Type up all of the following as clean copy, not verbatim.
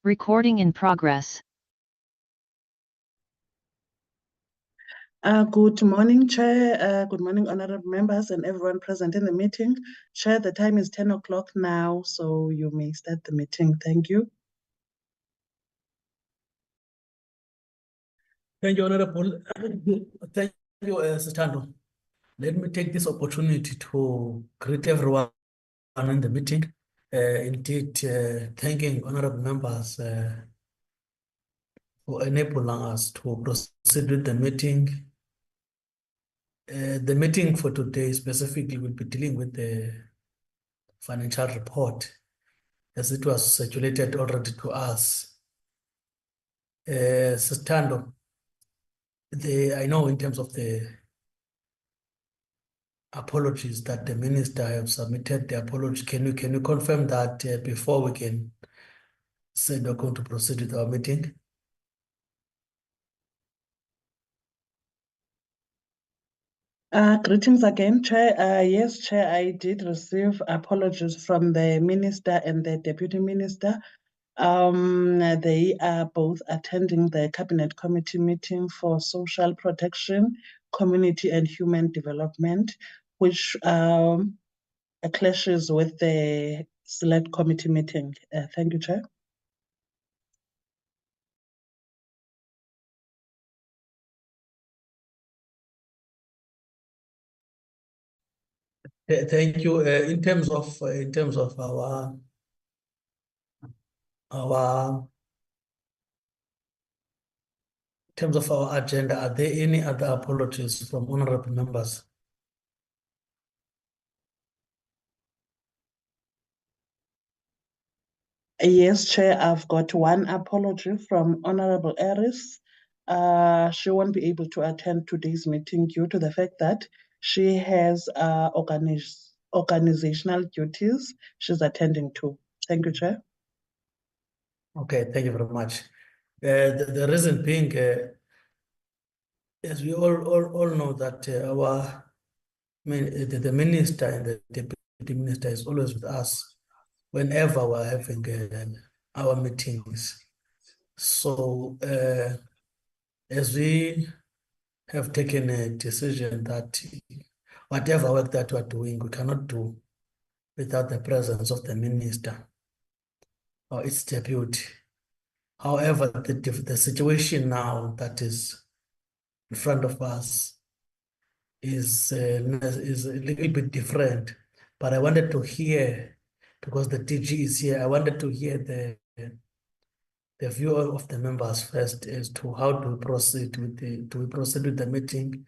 Recording in progress. Good morning, Chair. Good morning, honorable members and everyone present in the meeting. Chair, the time is 10 o'clock now, so you may start the meeting. Thank you. Thank you, Honorable. Thank you, Sitando. Let me take this opportunity to greet everyone in the meeting. Indeed, thanking honorable members for enabling us to proceed with the meeting. The meeting for today specifically will be dealing with the financial report as it was circulated already to us. Sitando, I know in terms of the apologies that the minister have submitted the apology. Can you confirm that before we can say we're going to proceed with our meeting? Greetings again, Chair. Yes, Chair, I did receive apologies from the minister and the deputy minister. They are both attending the Cabinet Committee meeting for Social Protection, Community and Human Development, which clashes with the Select Committee meeting. Thank you, Chair. Thank you. In terms of our agenda, are there any other apologies from honorable members? Yes, Chair, I've got one apology from Honorable Aris. She won't be able to attend today's meeting due to the fact that she has organizational duties she's attending to. Thank you, Chair. Okay, thank you very much. The reason being, as we all know that the minister and the deputy minister is always with us whenever we're having our meetings. So as we have taken a decision that whatever work that we're doing, we cannot do without the presence of the minister or its deputy. However, the situation now that is in front of us is a little bit different. But I wanted to hear, because the DG is here, I wanted to hear the view of the members first as to how to proceed with the meeting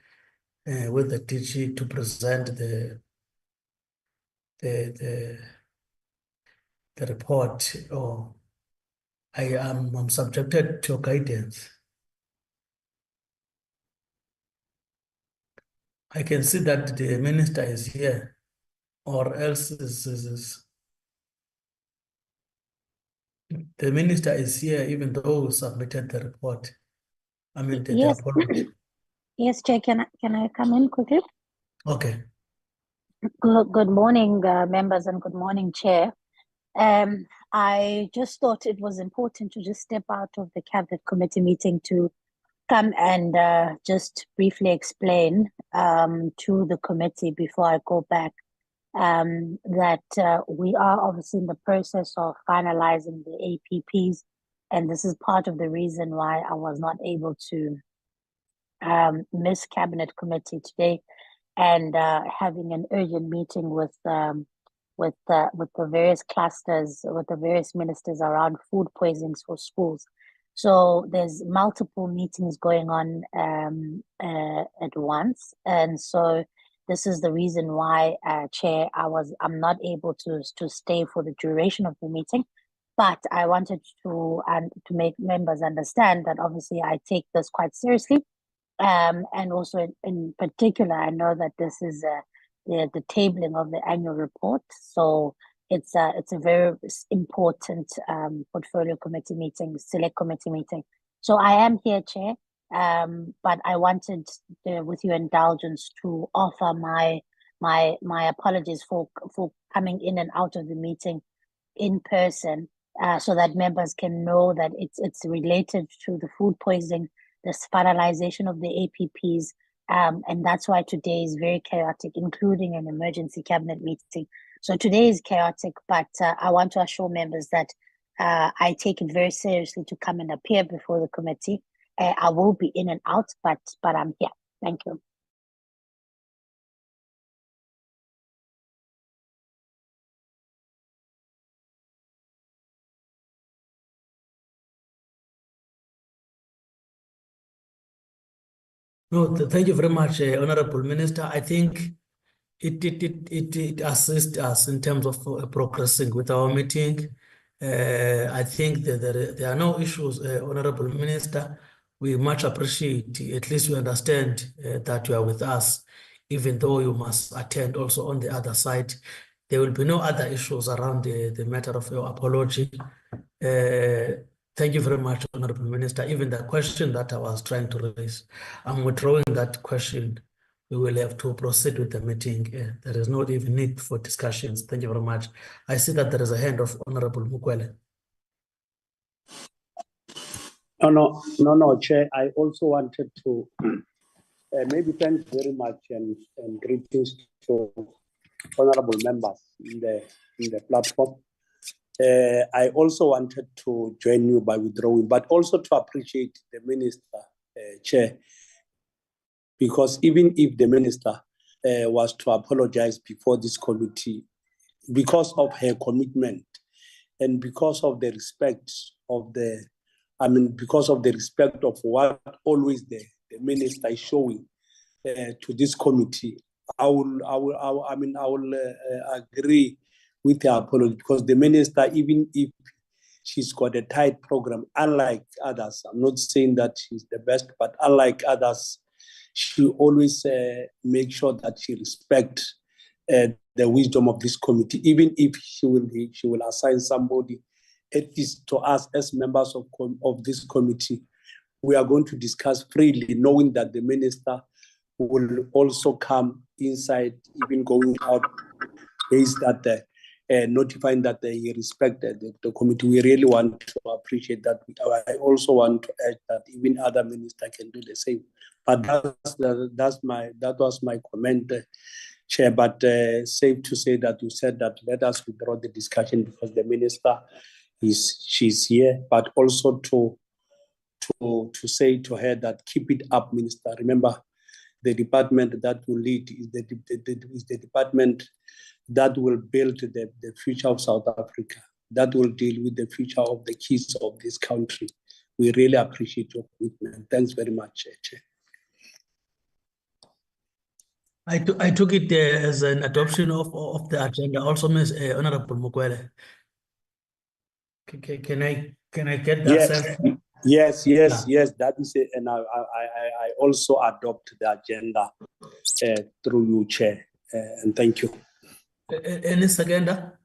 with the DG to present the report, or I'm subjected to guidance. I can see that the minister is here, or else the minister is here, even though we submitted the report. I mean, the Yes. apology. Yes, Chair, can I come in quickly? Okay. Good morning, members, and good morning, Chair. I just thought it was important to just step out of the Cabinet Committee meeting to come and just briefly explain to the committee before I go back that we are obviously in the process of finalizing the APPs, and this is part of the reason why I was not able to miss Cabinet Committee today, and having an urgent meeting with the various clusters, with the various ministers around food poisonings for schools. So there's multiple meetings going on at once, and so this is the reason why, Chair, I'm not able to stay for the duration of the meeting. But I wanted to make members understand that obviously I take this quite seriously. And also in particular, I know that this is the tabling of the annual report. So it's a very important portfolio committee meeting, select committee meeting. So I am here, Chair, but I wanted, with your indulgence, to offer my apologies for coming in and out of the meeting in person. so that members can know that it's related to the food poisoning, this finalization of the APPs, and that's why today is very chaotic, including an emergency cabinet meeting. So today is chaotic, but I want to assure members that I take it very seriously to come and appear before the committee. I will be in and out, but I'm here. Thank you. No, thank you very much, Honorable Minister. I think it assists us in terms of progressing with our meeting. I think that there are no issues, Honorable Minister. We much appreciate, at least we understand that you are with us, even though you must attend also on the other side. There will be no other issues around the matter of your apology. Thank you very much, Honorable Minister. Even the question that I was trying to raise, I'm withdrawing that question. We will have to proceed with the meeting. There is not even need for discussions. Thank you very much. I see that there is a hand of Honorable Mukwele. No, Chair. I also wanted to maybe thank very much and greetings to honorable members in the platform. I also wanted to join you by withdrawing, but also to appreciate the Minister, Chair, because even if the Minister was to apologize before this committee, because of her commitment and because of the respect of because of the respect of what always the Minister is showing to this committee, I will agree with the apology, because the Minister, even if she's got a tight program, unlike others, I'm not saying that she's the best, but unlike others, she always makes sure that she respects the wisdom of this committee, even if she will assign somebody, at least to us as members of this committee. We are going to discuss freely, knowing that the Minister will also come inside, even going out, is that notifying that he respected the committee. We really want to appreciate that. I also want to add that even other ministers can do the same. But that was my comment, Chair. But safe to say that you said that let us withdraw the discussion because the Minister she's here, but also to say to her that keep it up, Minister. Remember, the department that will lead is the department that will build the future of South Africa, that will deal with the future of the kids of this country. We really appreciate your commitment. Thanks very much, Chair. I took it as an adoption of the agenda. Also, Ms. Honorable Mukwele. Can I get that sense? Yes. That is it, and I also adopt the agenda through you, Chair, and thank you. Any seconder?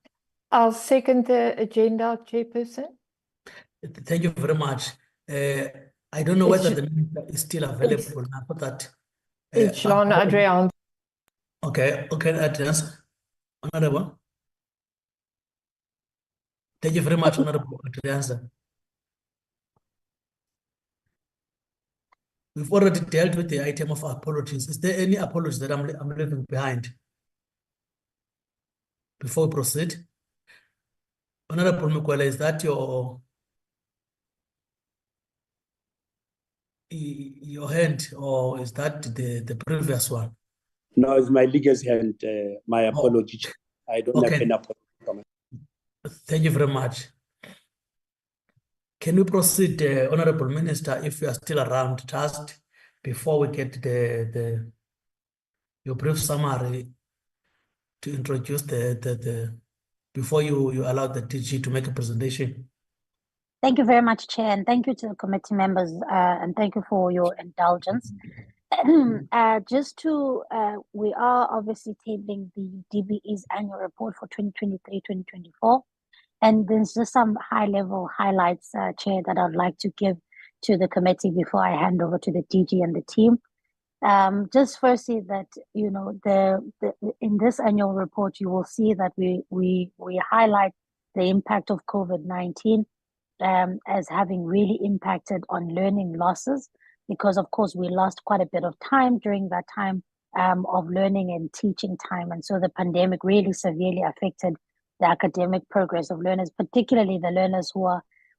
I'll second the agenda, Chairperson. Thank you very much. I don't know whether the minister is still available now for that. It's Jean Adriaan. Okay, Adriaan. Honorable. Thank you very much, Honorable Adriaan. We've already dealt with the item of apologies. Is there any apology that I'm leaving behind before we proceed? Honorable Mukwele, is that your hand, or is that the previous one? No, it's my biggest hand. My apology. I don't have any apology. Thank you very much. Can we proceed, Honorable Minister, if you are still around, just before we get your brief summary to introduce before you allow the DG to make a presentation? Thank you very much, Chair, and thank you to the committee members, and thank you for your indulgence. We are obviously tabling the DBE's annual report for 2023-2024. And there's just some high-level highlights, Chair, that I'd like to give to the committee before I hand over to the DG and the team. Just firstly, that you know, in this annual report, you will see that we highlight the impact of COVID-19 as having really impacted on learning losses, because of course we lost quite a bit of time during that time of learning and teaching time. And so the pandemic really severely affected the academic progress of learners, particularly the learners who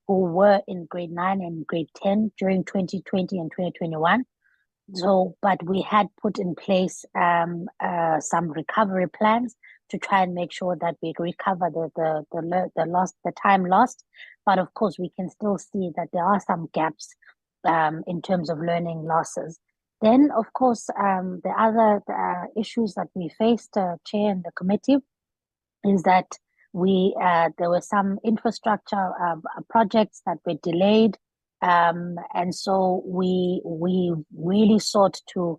were in grade 9 and grade 10 during 2020 and 2021. So, but we had put in place some recovery plans to try and make sure that we recover the time lost. But of course, we can still see that there are some gaps in terms of learning losses. Then, of course, the other issues that we faced, Chair and the committee, is that there were some infrastructure projects that were delayed. And so we really sought to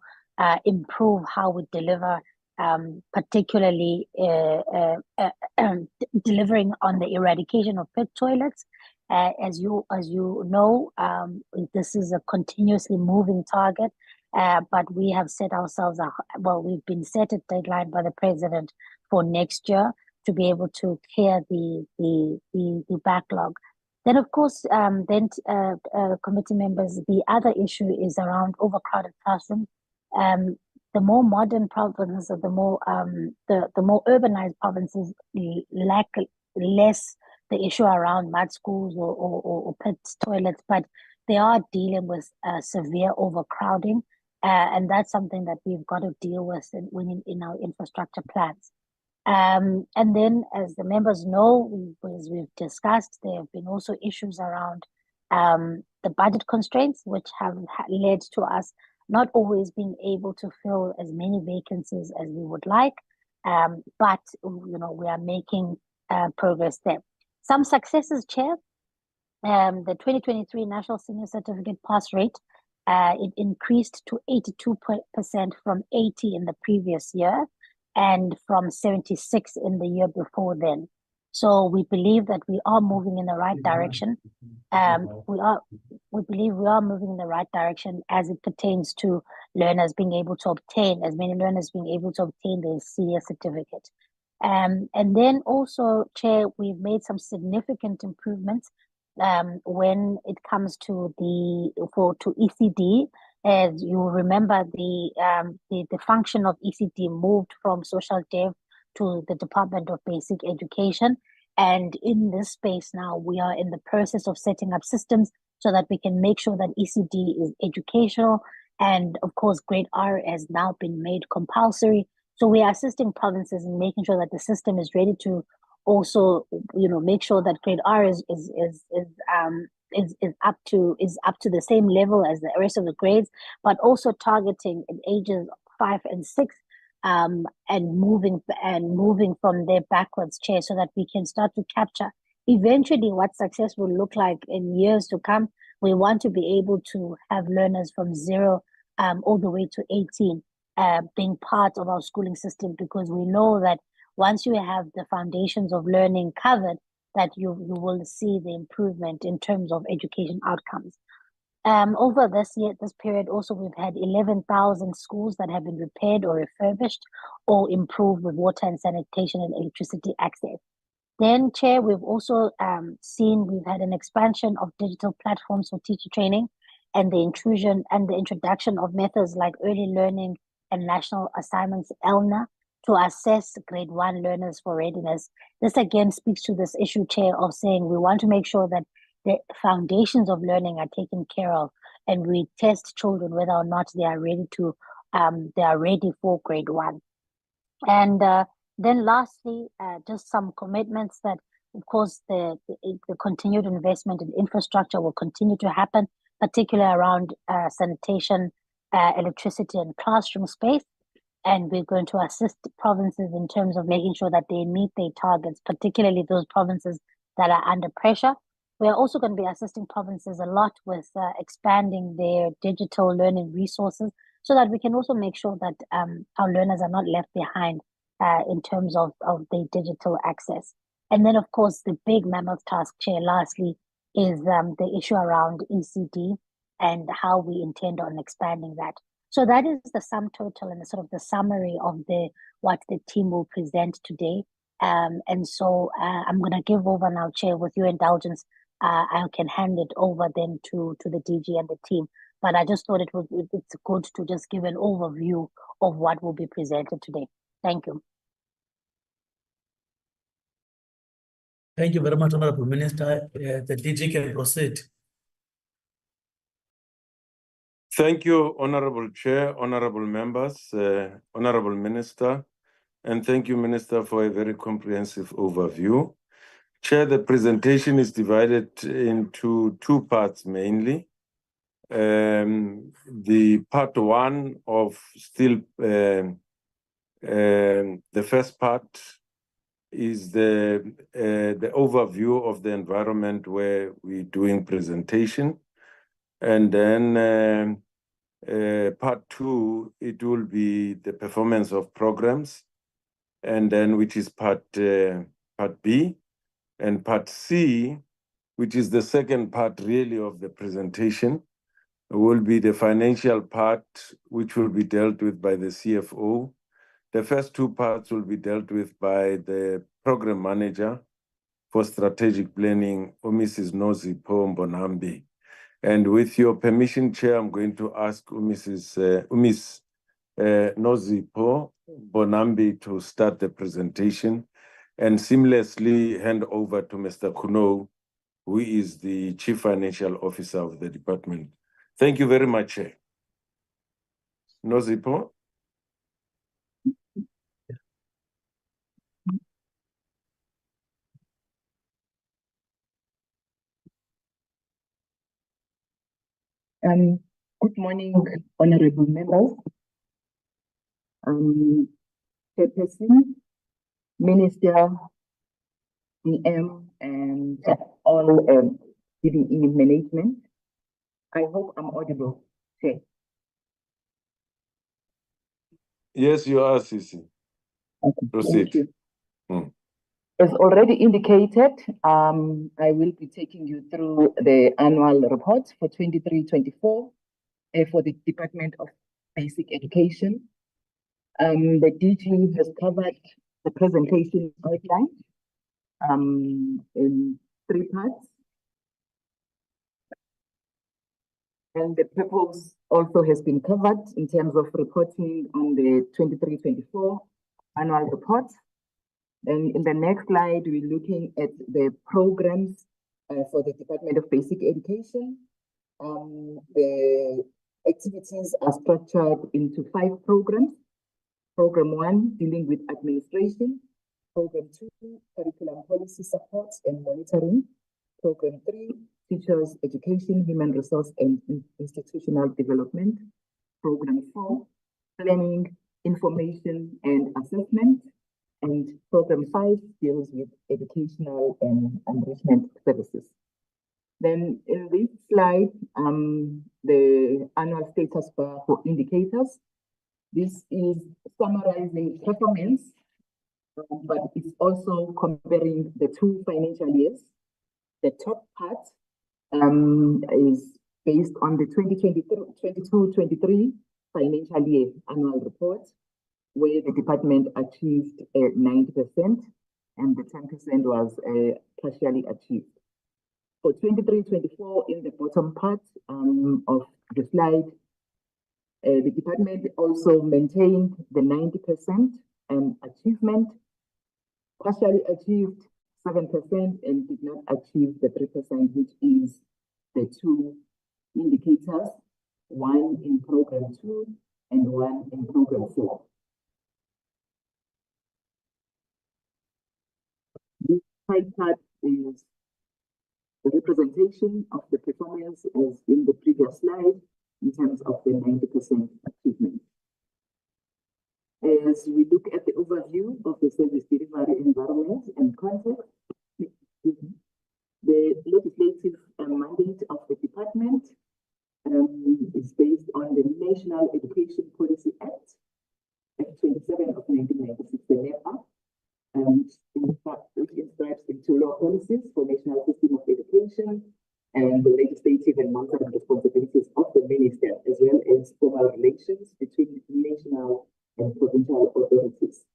improve how we deliver, particularly delivering on the eradication of pit toilets. As you know, this is a continuously moving target, but we have set ourselves we've been set a deadline by the president for next year to be able to clear the backlog. Then, of course, committee members, the other issue is around overcrowded classrooms. The more modern provinces, the more urbanized provinces lack less the issue around mud schools or pit toilets, but they are dealing with severe overcrowding, and that's something that we've got to deal with in our infrastructure plans. And then, as the members know, as we've discussed, there have been also issues around the budget constraints, which have led to us not always being able to fill as many vacancies as we would like. But we are making progress there. Some successes, Chair. The 2023 National Senior Certificate pass rate, it increased to 82% from 80 in the previous year, and from 76 in the year before then. So we believe that we are moving in the right direction. We believe we are moving in the right direction as it pertains to learners being able to obtain, as many learners being able to obtain their senior certificate. And then also, Chair, we've made some significant improvements when it comes to ECD. As you remember, the function of ECD moved from Social Dev to the Department of Basic Education. And in this space now, we are in the process of setting up systems so that we can make sure that ECD is educational. And of course, grade R has now been made compulsory. So we are assisting provinces in making sure that the system is ready to also, make sure that grade R is up to the same level as the rest of the grades, but also targeting in ages 5 and 6, and moving from there backwards, Chair, so that we can start to capture eventually what success will look like in years to come. We want to be able to have learners from 0 all the way to 18 being part of our schooling system, because we know that once you have the foundations of learning covered, that you will see the improvement in terms of education outcomes. Over this period also, we've had 11,000 schools that have been repaired or refurbished or improved with water and sanitation and electricity access. Then, Chair, we've also we've had an expansion of digital platforms for teacher training, and the introduction of methods like early learning and national assignments, ELNA, to assess grade 1 learners for readiness. This again speaks to this issue, Chair, of saying we want to make sure that the foundations of learning are taken care of, and we test children whether or not they are ready for grade 1. And then lastly, just some commitments that, of course, the continued investment in infrastructure will continue to happen, particularly around sanitation, electricity, and classroom space. And we're going to assist provinces in terms of making sure that they meet their targets, particularly those provinces that are under pressure. We are also going to be assisting provinces a lot with expanding their digital learning resources, so that we can also make sure that our learners are not left behind in terms of the digital access. And then, of course, the big mammoth task, Chair, lastly, is the issue around ECD and how we intend on expanding that. So that is the sum total and the sort of the summary of what the team will present today. And so I'm going to give over now, Chair, with your indulgence. I can hand it over then to the DG and the team. But I just thought it's good to just give an overview of what will be presented today. Thank you. Thank you very much, Honorable Minister. The DG can proceed. Thank you, Honorable Chair, Honorable Members, Honorable Minister, and thank you, Minister, for a very comprehensive overview. Chair, the presentation is divided into two parts mainly. The part one of still the first part is the overview of the environment where we're doing presentation. And then part two, it will be the performance of programs, and then which is part B, and part C, which is the second part really of the presentation, will be the financial part, which will be dealt with by the CFO. The first two parts will be dealt with by the program manager for strategic planning, Mrs. Nozipho Mbonambi. And with your permission, Chair, I'm going to ask Miss Nozipho Mbonambi to start the presentation and seamlessly hand over to Mr. Kuno, who is the Chief Financial Officer of the department. Thank you very much, Chair. Nozipho. Good morning, honorable members, Chairperson, Minister, DM, and all CDE management. I hope I'm audible, Chair. Yes, you are, Sisi. Okay, proceed. thank you. As already indicated, I will be taking you through the annual report for 23-24 for the Department of Basic Education. The DG has covered the presentation outline in three parts. And the purpose also has been covered in terms of reporting on the 23-24 annual report. And in the next slide, we're looking at the programs for the Department of Basic Education. The activities are structured into 5 programs. Program 1, dealing with administration. Program 2, curriculum policy support and monitoring. Program 3, teachers education, human resource and institutional development. Program 4, planning, information and assessment. And Program 5 deals with educational and enrichment services. Then in this slide, the annual status bar for indicators. This is summarizing performance, but it's also comparing the 2 financial years. The top part is based on the 2022-23 financial year annual report, where the department achieved 90% and the 10% was partially achieved. For 23-24, in the bottom part of the slide, the department also maintained the 90% achievement, partially achieved 7% and did not achieve the 3%, which is the 2 indicators, one in Program 2 and one in Program 4. This pie chart is the representation of the performance as in the previous slide in terms of the 90% achievement. As we look at the overview of the service delivery environment and context, the legislative mandate of the department is based on the National Education Policy Act, Act 27 of 1996, the NEPA, which inscribes into law policies for national system of education and the legislative and monitoring responsibilities of the minister, as well as formal relations between national and provincial authorities.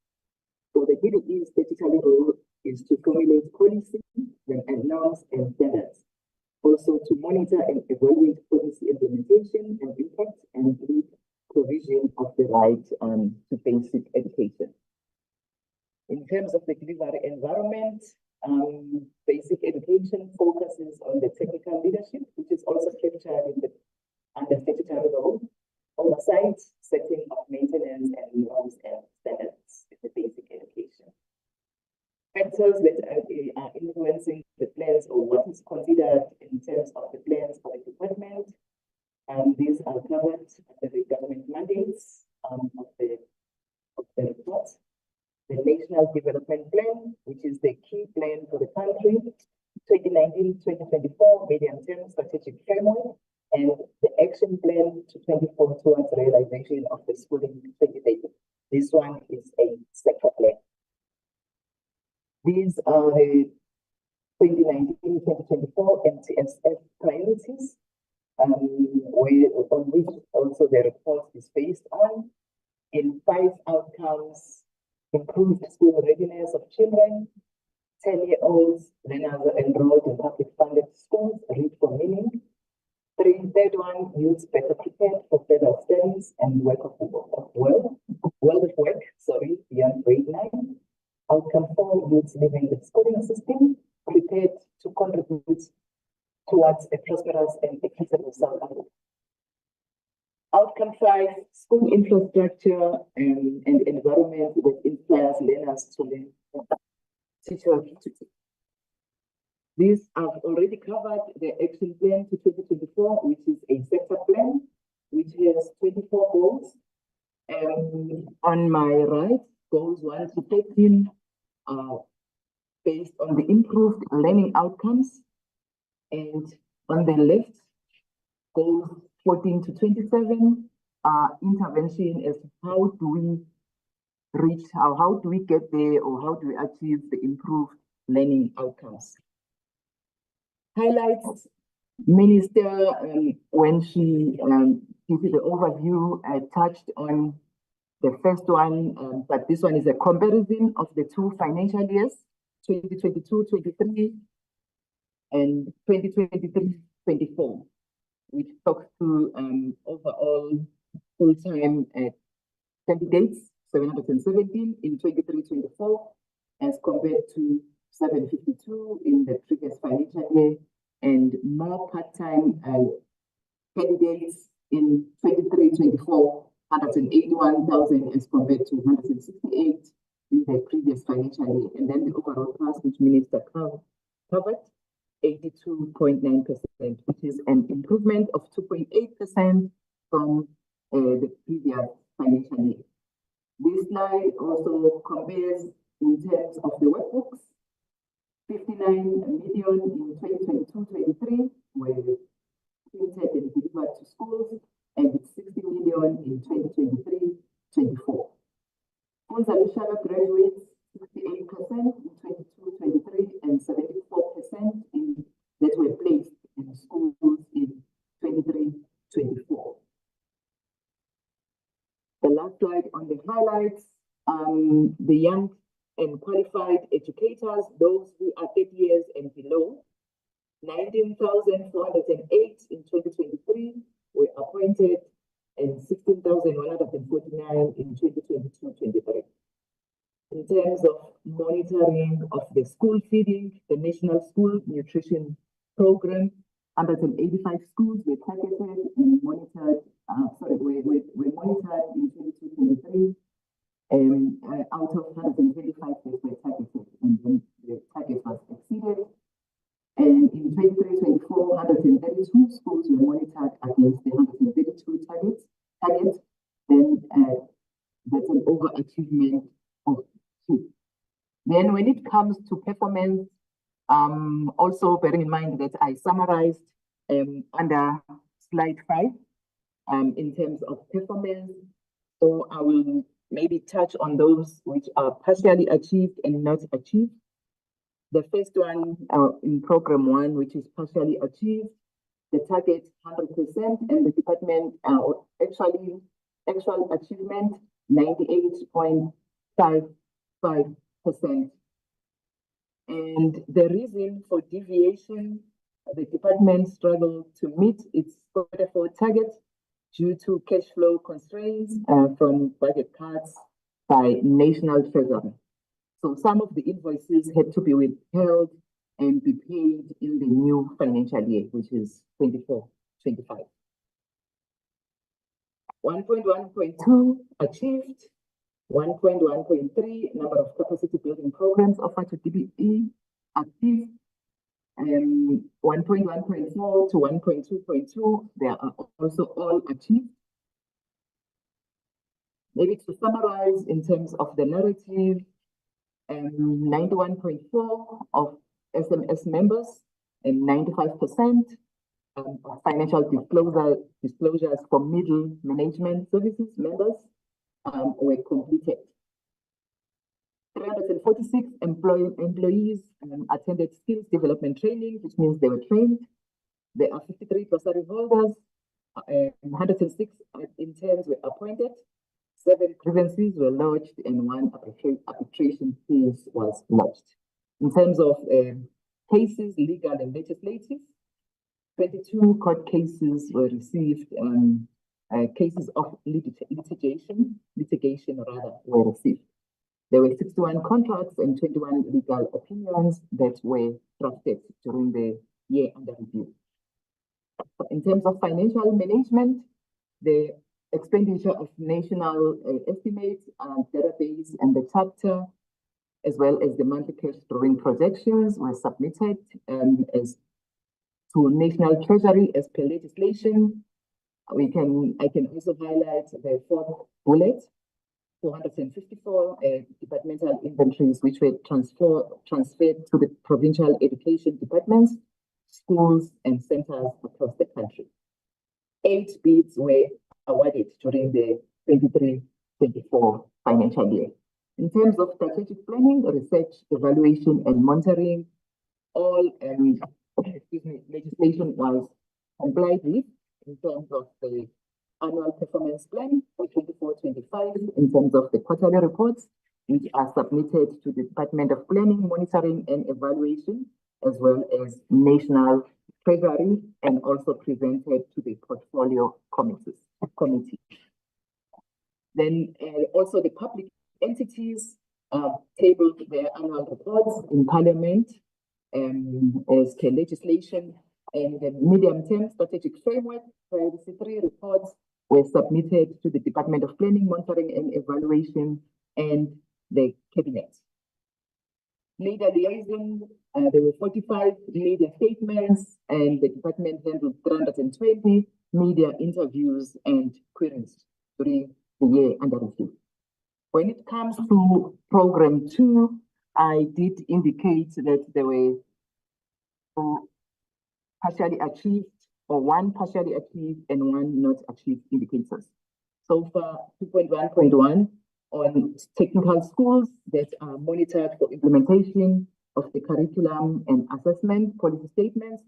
For the PDE's statutory role is to formulate policy, then announce and standards. Also to monitor and evaluate policy implementation and impact and lead provision of the right to basic education. In terms of the delivery environment, basic education focuses on the technical leadership, which is also captured in the under statutory role, oversight, setting of maintenance and norms and standards in the basic education. Factors that are influencing the plans or what is considered in terms of the plans for the department. These are covered under the government mandates of the report. The National Development Plan, which is the key plan for the country, 2019-2024 medium-term strategic framework, and the action plan to 24 towards realization of the schooling 2030. This one is a sector plan. These are the 2019-2024 MTSF priorities, on which also the report is based on. In 5 outcomes, improve the school readiness of children, 10-year-olds, learners enrolled in public funded schools, read for meaning. Third one, youths better prepared for further studies and world of work, beyond grade 9. Outcome 4, youths leaving the schooling system, prepared to contribute towards a prosperous and equitable South Africa. Outcome 5, school infrastructure and environment that inspires learners to learn. Teacher activity. These have already covered the action plan to 2024, which is a sector plan, which has 24 goals. On my right, goals 1 to 13 are based on the improved learning outcomes. And on the left, goals 14 to 27 are intervention as how do we reach, how do we get there, or how do we achieve the improved learning outcomes. Highlights, Minister, when she gave the overview, touched on the first one, but this one is a comparison of the 2 financial years, 2022-23 and 2023-24, which talks to overall full-time candidates, 717 in 23-24, as compared to 752 in the previous financial year, and more part-time candidates in 23-24, 181,000 as compared to 168 in the previous financial year. And then the overall class, which Minister covered, 82.9%, which is an improvement of 2.8% from the previous financial year. This slide also compares in terms of the workbooks. 59 million in 2022-23 were printed and delivered to schools, and 60 million in 2023-24. Full Solution graduates 68% in 22-23 and 74% that were placed in schools in 23-24. The last slide on the highlights, the young and qualified educators, those who are 30 years and below, 19,408 in 2023 were appointed, and 16,149 in 2022-23. In terms of monitoring of the school feeding, the National School Nutrition Program, 185 schools were targeted and monitored, were monitored in 2022-23. Out of 125 that were targeted, and then the target was exceeded. And in 23-24, 132 schools were monitored against the 132 targets. Then that's an overachievement of 2. Then when it comes to performance, also bearing in mind that I summarized under slide 5 in terms of performance. So I will maybe touch on those which are partially achieved and not achieved. The first one in program 1, which is partially achieved, the target 100%, and the department actual achievement 98.55%. And the reason for deviation, the department struggled to meet its Q4 target due to cash flow constraints from budget cuts by National Treasury. So some of the invoices had to be withheld and be paid in the new financial year, which is 24-25. 1.1.2 achieved. 1.1.3 number of capacity building programs offered to DBE active. 1.1.4 to 1.2.2, they are also all achieved. Maybe to summarize in terms of the narrative, 91.4 of SMS members and 95% of financial disclosures for middle management services members were completed. 346 employees attended skills development training, which means they were trained. There are 53 bursary holders, 106 interns were appointed, 7 grievances were lodged, and 1 arbitration case was lodged. In terms of cases, legal and legislative, 22 court cases were received, cases of litigation were received. There were 61 contracts and 21 legal opinions that were drafted during the year under review. In terms of financial management, the expenditure of national estimates, database, and the chapter, as well as the monthly cash drawing projections, were submitted as to National Treasury as per legislation. I can also highlight the 4th bullet, 454 departmental inventories which were transferred to the provincial education departments, schools, and centers across the country. 8 bids were awarded during the 23-24 financial year. In terms of strategic planning, research, evaluation, and monitoring, all legislation was complied with in terms of the annual performance plan for 24-25, in terms of the quarterly reports, which are submitted to the Department of Planning, Monitoring, and Evaluation, as well as National Treasury, and also presented to the portfolio committee. Then also the public entities tabled their annual reports in Parliament as per legislation, and the medium-term strategic framework, priority 3 reports were submitted to the Department of Planning, Monitoring, and Evaluation and the Cabinet. Media liaison, there were 45 media statements, and the department handled 320 media interviews and queries during the year under review. When it comes to program 2, I did indicate that there were 2 partially achieved, or 1 partially achieved and 1 not achieved indicators. So far, 2.1.1 on technical schools that are monitored for implementation of the curriculum and assessment policy statements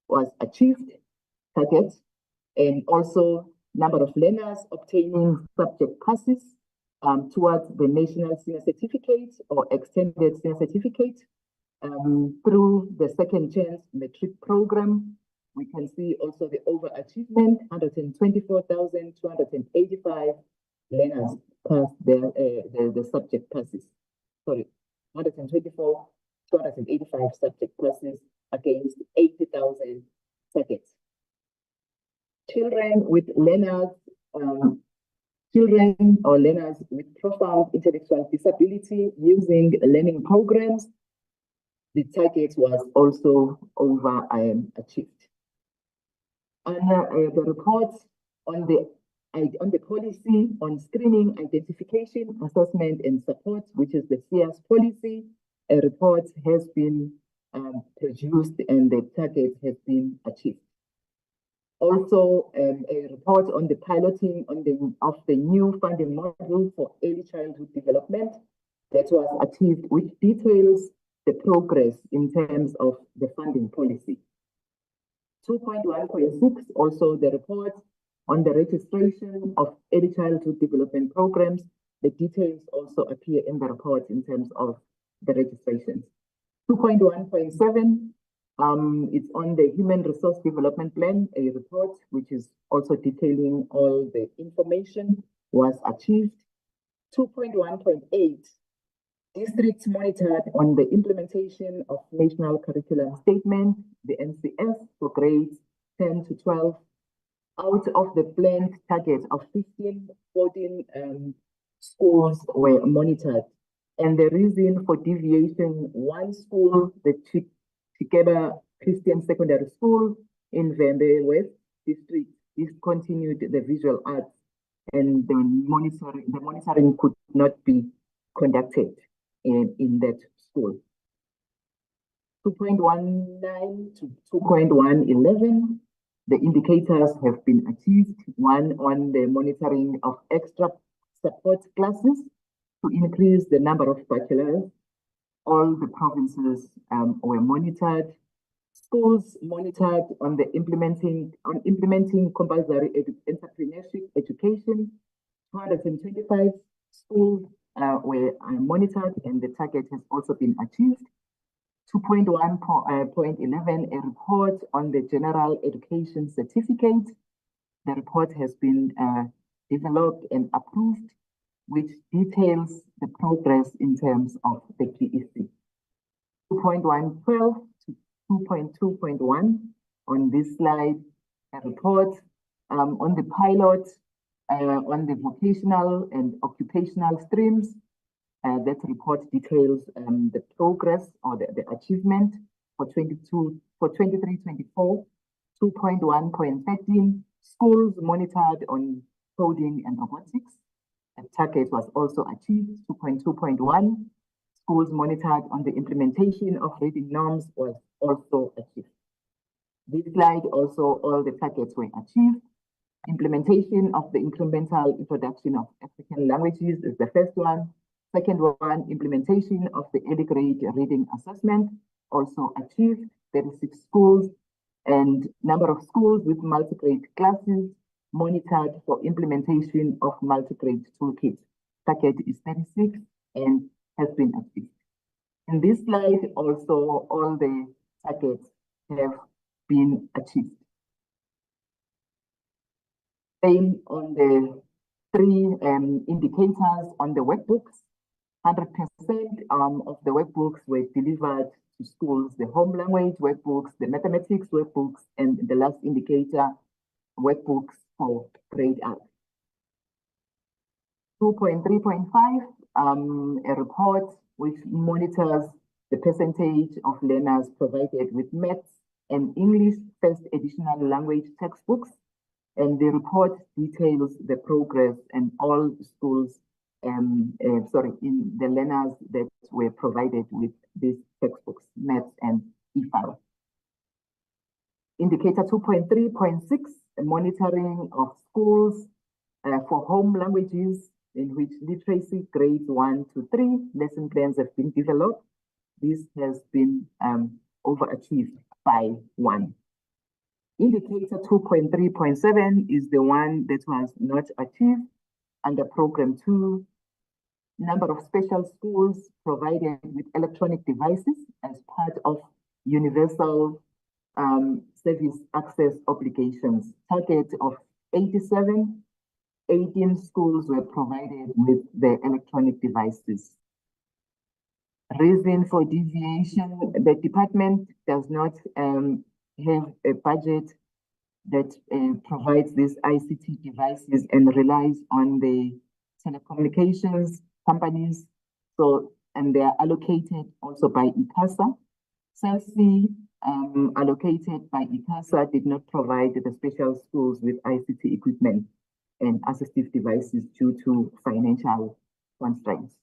was achieved, target, and also number of learners obtaining subject passes towards the National Senior Certificate or Extended Senior Certificate through the Second Chance Matric Program. We can see also the overachievement, 124,285 learners passed the subject passes. Sorry, 124,285 subject passes against 80,000 targets. Children with learners, learners with profound intellectual disability using learning programs, the target was also overachieved. And the reports on the policy on screening, identification, assessment, and support, which is the CS policy, a report has been produced and the target has been achieved. Also, a report on the piloting of the new funding model for early childhood development that was achieved, which details the progress in terms of the funding policy. 2.1.6, also the report on the registration of early childhood development programs. The details also appear in the report in terms of the registrations. 2.1.7, it's on the Human Resource Development Plan, a report which is also detailing all the information was achieved. 2.1.8, districts monitored on the implementation of National Curriculum Statement, the NCS, for grades 10 to 12. Out of the planned target of 14 schools were monitored. And the reason for deviation, one school, the Chikeba Christian Secondary School in Vembe West District, discontinued the visual arts, and the monitoring could not be conducted in that school. 2.19 to 2.111, the indicators have been achieved. One on the monitoring of extra support classes to increase the number of bachelors. All the provinces were monitored. Schools monitored on implementing compulsory entrepreneurship education. 225 schools were monitored, and the target has also been achieved. 2.1.11, a report on the General Education Certificate. The report has been developed and approved, which details the progress in terms of the GEC. 2.112 to 2.2.1, on this slide, a report on the pilot on the vocational and occupational streams. That report details the progress or the achievement for 23-24. 2.1.13, schools monitored on coding and robotics. The target was also achieved. 2.2.1, schools monitored on the implementation of reading norms was also achieved. This slide also, all the targets were achieved. Implementation of the incremental introduction of African languages is the first one. Second one, implementation of the early grade reading assessment, also achieved. 36 schools, and number of schools with multi-grade classes monitored for implementation of multi-grade toolkit. Target is 36 and has been achieved. In this slide, also all the targets have been achieved. Same on the three indicators on the workbooks. 100% of the workbooks were delivered to schools, the home language workbooks, the mathematics workbooks, and the last indicator, workbooks for grade up. 2.3.5, a report which monitors the percentage of learners provided with maths and English first additional language textbooks. And the report details the progress and all schools, in the learners that were provided with these textbooks, maths and EFL. Indicator 2.3.6, monitoring of schools for home languages in which literacy grades 1 to 3 lesson plans have been developed. This has been overachieved by 1. Indicator 2.3.7 is the one that was not achieved under program 2. Number of special schools provided with electronic devices as part of universal service access obligations. Target of 87, 18 schools were provided with the electronic devices. Reason for deviation, the department does not have a budget that provides these ICT devices and relies on the telecommunications companies. So, and they are allocated also by ICASA. SALC allocated by ICASA did not provide the special schools with ICT equipment and assistive devices due to financial constraints.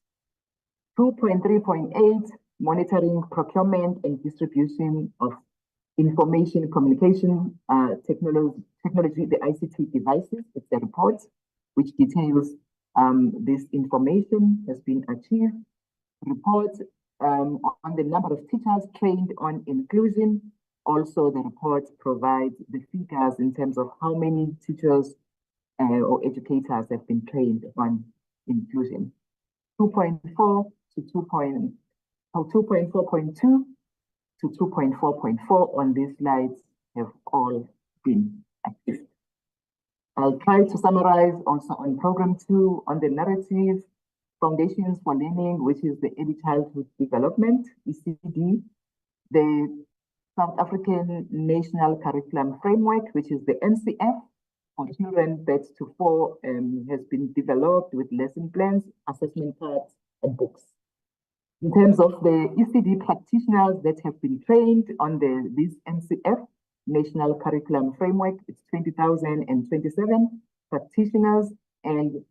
2.3.8, monitoring procurement and distribution of information communication technology, the ICT devices. It's the report which details this information has been achieved. Report on the number of teachers trained on inclusion. Also, the report provides the figures in terms of how many teachers or educators have been trained on inclusion. 2.4 to So 2.4.2 to 2.4.4 on these slides have all been achieved. I'll try to summarize also on program 2 on the narrative, Foundations for Learning, which is the Early Childhood Development, ECD, the South African National Curriculum Framework, which is the NCF, for children birth to 4 has been developed with lesson plans, assessment cards, and books. In terms of the ECD practitioners that have been trained on this NCF, National Curriculum Framework, it's 20,027 practitioners, and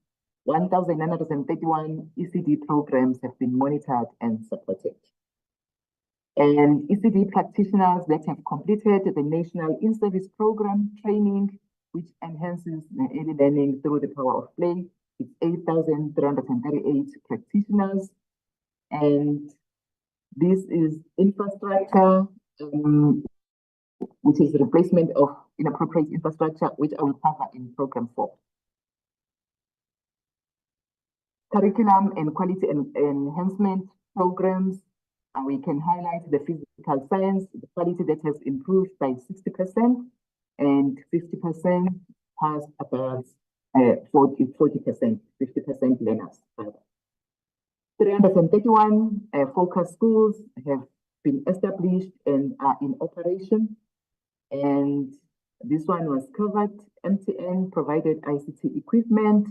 1,931 ECD programs have been monitored and supported. And ECD practitioners that have completed the National In-Service Program training, which enhances early learning through the power of play, it's 8,338 practitioners. And this is infrastructure, which is the replacement of inappropriate infrastructure, which I will cover in program 4. Curriculum and quality enhancement programs, we can highlight the physical science, the quality that has improved by 60%, and 50% passed above 40%, 50% learners. 331 focus schools have been established and are in operation. And this one was covered. MTN provided ICT equipment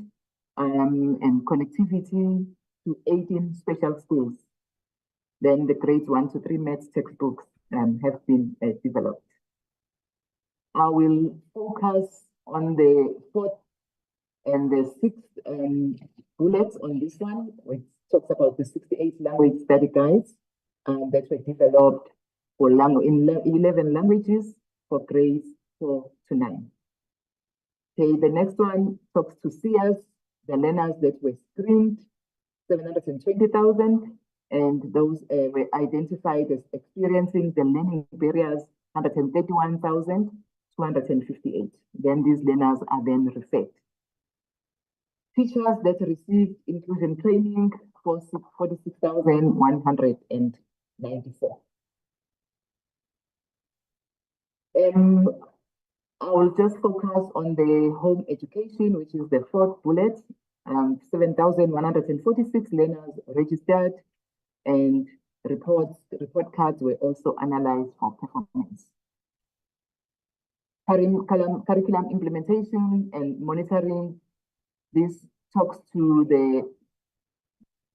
and connectivity to 18 special schools. Then the grades 1 to 3 maths textbooks have been developed. I will focus on the 4th and the 6th bullets on this one, which talks about the 68 language study guides that were developed for in 11 languages for grades 4 to 9. Okay, the next one talks to SEERS, the learners that were screened, 720,000, and those were identified as experiencing the learning barriers, 131,258. Then these learners are then referred. Teachers that received inclusion training, 46,194. I will just focus on the home education, which is the 4th bullet. 7,146 learners registered, and report cards were also analyzed for performance. Curriculum implementation and monitoring. This talks to the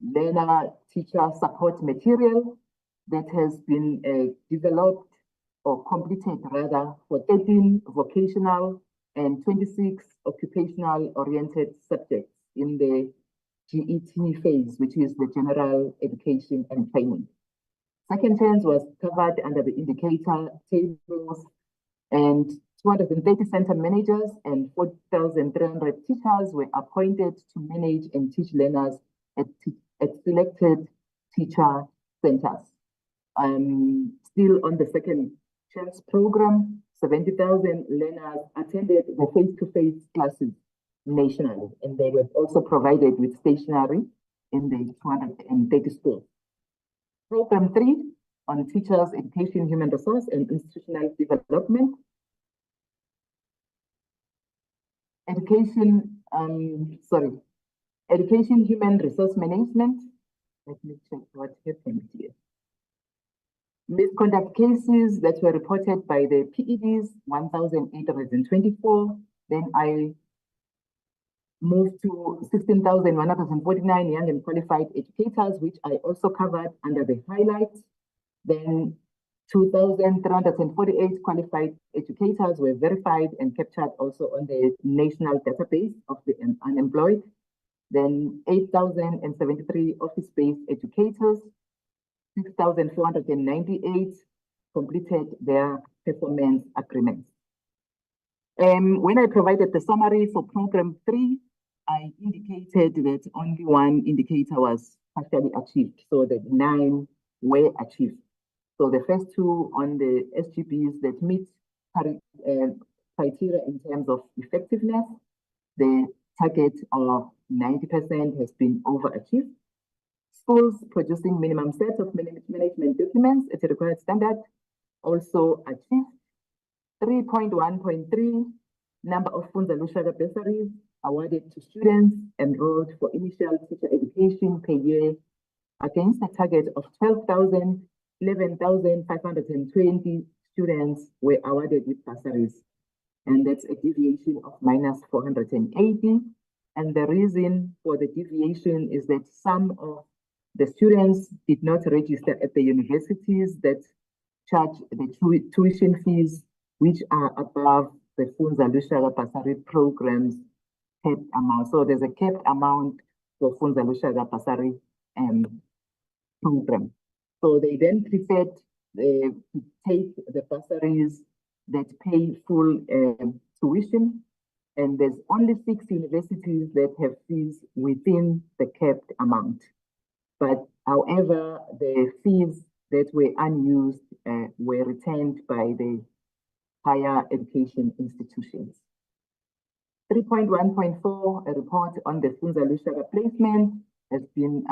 learner-teacher support material that has been developed or completed rather for 13 vocational and 26 occupational-oriented subjects in the GET phase, which is the general education and training. Second terms was covered under the indicator tables, and 230 center managers and 4,300 teachers were appointed to manage and teach learners at selected teacher centers. Still on the second chance program, 70,000 learners attended the face-to-face classes nationally, and they were also provided with stationery in the 230 schools. Program 3 on teachers, education, human resource, and institutional development. Education, human resource management. Let me check what happened here. Misconduct cases that were reported by the PEDs, 1,824. Then I moved to 16,149 young and qualified educators, which I also covered under the highlights. Then 2,348 qualified educators were verified and captured also on the national database of the unemployed. Then 8,073 office-based educators, 6,498 completed their performance agreements. When I provided the summary for program 3, I indicated that only one indicator was partially achieved, so that 9 were achieved. So the first 2 on the SGBs that meet criteria in terms of effectiveness, the target of 90% has been overachieved. Schools producing minimum set of management documents at a required standard also achieved. 3.1.3, number of Funza Lushaka bursaries awarded to students enrolled for initial teacher education per year against a target of 11,520 students were awarded with bursaries. And that's a deviation of minus 480. And the reason for the deviation is that some of the students did not register at the universities that charge the tuition fees, which are above the Funza Lushaka bursary program's capped amount. So there's a capped amount for Funza Lushaka bursary program. So they then preferred to take the bursaries that pay full tuition, and there's only 6 universities that have fees within the capped amount. But however, the fees that were unused were retained by the higher education institutions. 3.1.4, a report on the Funza Lushaka placement has been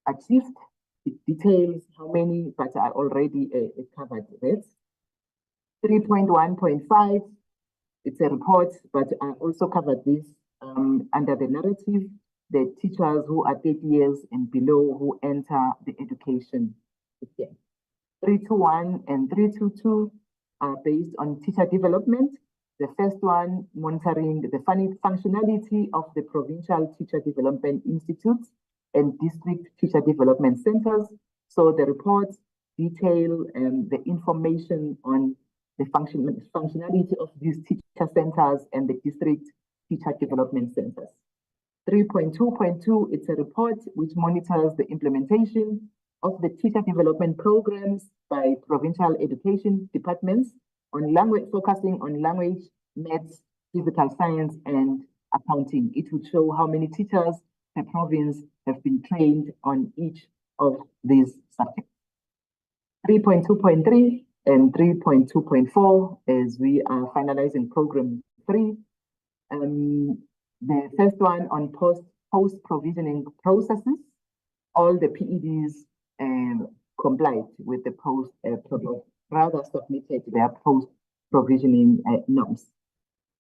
achieved. It details how many, but I already covered that. 3.1.5, it's a report, but I also covered this under the narrative, the teachers who are 30 years and below who enter the education system. 321 and 322 are based on teacher development. The first one, monitoring the functionality of the provincial teacher development institutes and district teacher development centers. So the reports detail the information on the functionality of these teacher centers and the district teacher development centers. 3.2.2, it's a report which monitors the implementation of the teacher development programs by provincial education departments on language, focusing on language, maths, physical science, and accounting. It would show how many teachers per province have been trained on each of these subjects. 3.2.3 and 3.2.4, as we are finalizing program 3. The first one on post-provisioning processes, all the PEDs complied with the rather submitted their post-provisioning norms.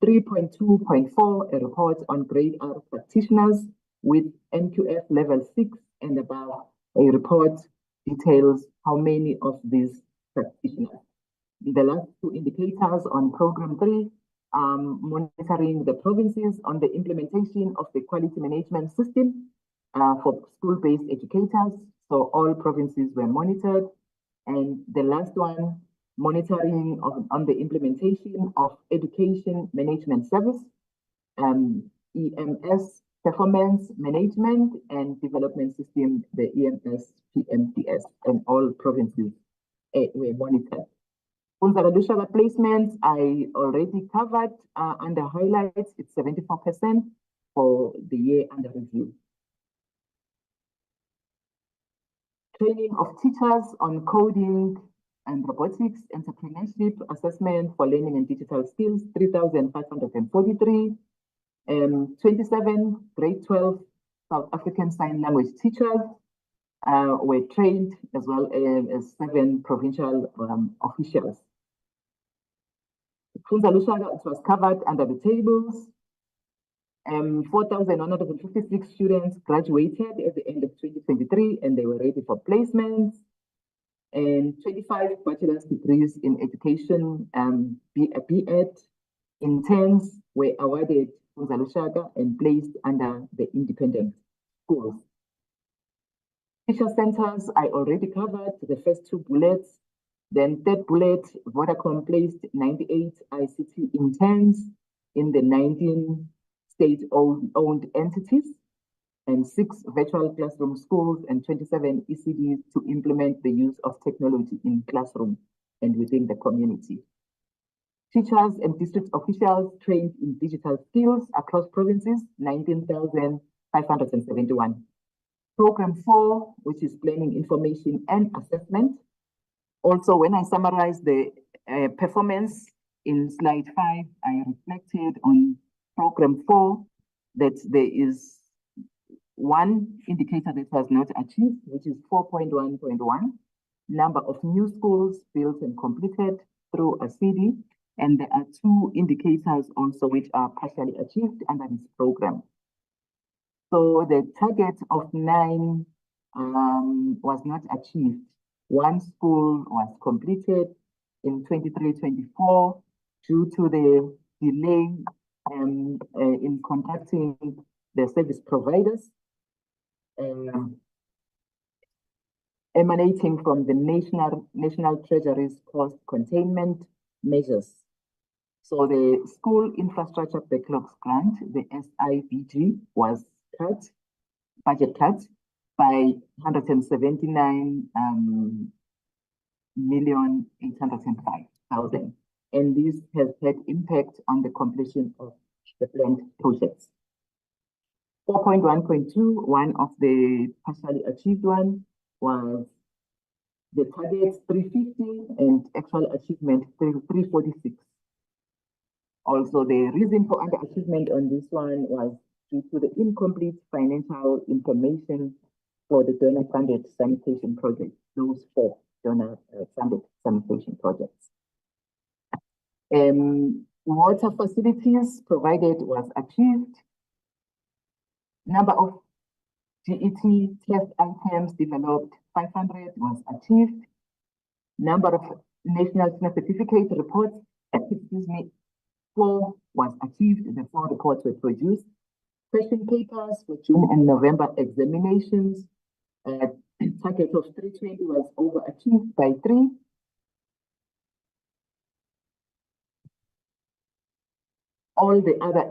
3.2.4, a report on grade R practitioners with NQF level 6 and above. A report details how many of these practitioners. The last 2 indicators on program 3, monitoring the provinces on the implementation of the quality management system for school-based educators. So all provinces were monitored. And the last one, monitoring on the implementation of education management service, EMS performance management and development system, the EMS PMDS, and all provinces were monitored. Funza Lushaka placements, I already covered under highlights. It's 74% for the year under review. Training of teachers on coding and robotics, entrepreneurship, assessment for learning and digital skills, 3,543. 27 grade 12 South African Sign Language teachers were trained, as well as 7 provincial officials. Funza Lushaka, it was covered under the tables. 4,156 students graduated at the end of 2023, and they were ready for placements. And 25 bachelor's degrees in education, B.Ed interns were awarded Funza Lushaka and placed under the independent schools. Teacher centers, I already covered the first 2 bullets. Then third bullet, Vodacom placed 98 ICT interns in the 19 state-owned entities and 6 virtual classroom schools and 27 ECDs to implement the use of technology in classroom and within the community. Teachers and district officials trained in digital skills across provinces, 19,571. Program 4, which is planning, information, and assessment. Also, when I summarize the performance in slide 5, I reflected on program 4 that there is one indicator that was not achieved, which is 4.1.1, number of new schools built and completed through a CD. And there are two indicators also which are partially achieved under this program. So the target of 9 was not achieved. One school was completed in 23-24 due to the delay in contacting the service providers emanating from the National Treasury's cost containment measures. So the School Infrastructure Backlogs Grant, the SIBG, was cut, budget cut by 179,805,000. And this has had impact on the completion of the planned projects. 4.1.2, one of the partially achieved one was the target 350 and actual achievement 346. Also, the reason for underachievement on this one was due to the incomplete financial information for the donor-funded sanitation project, those 4 donor-funded sanitation projects. Water facilities provided was achieved. Number of GET test items developed, 500 was achieved. Number of national certificate reports, 4 was achieved. The 4 reports were produced. Question papers for June and November examinations, target of 320 was overachieved by 3. All the other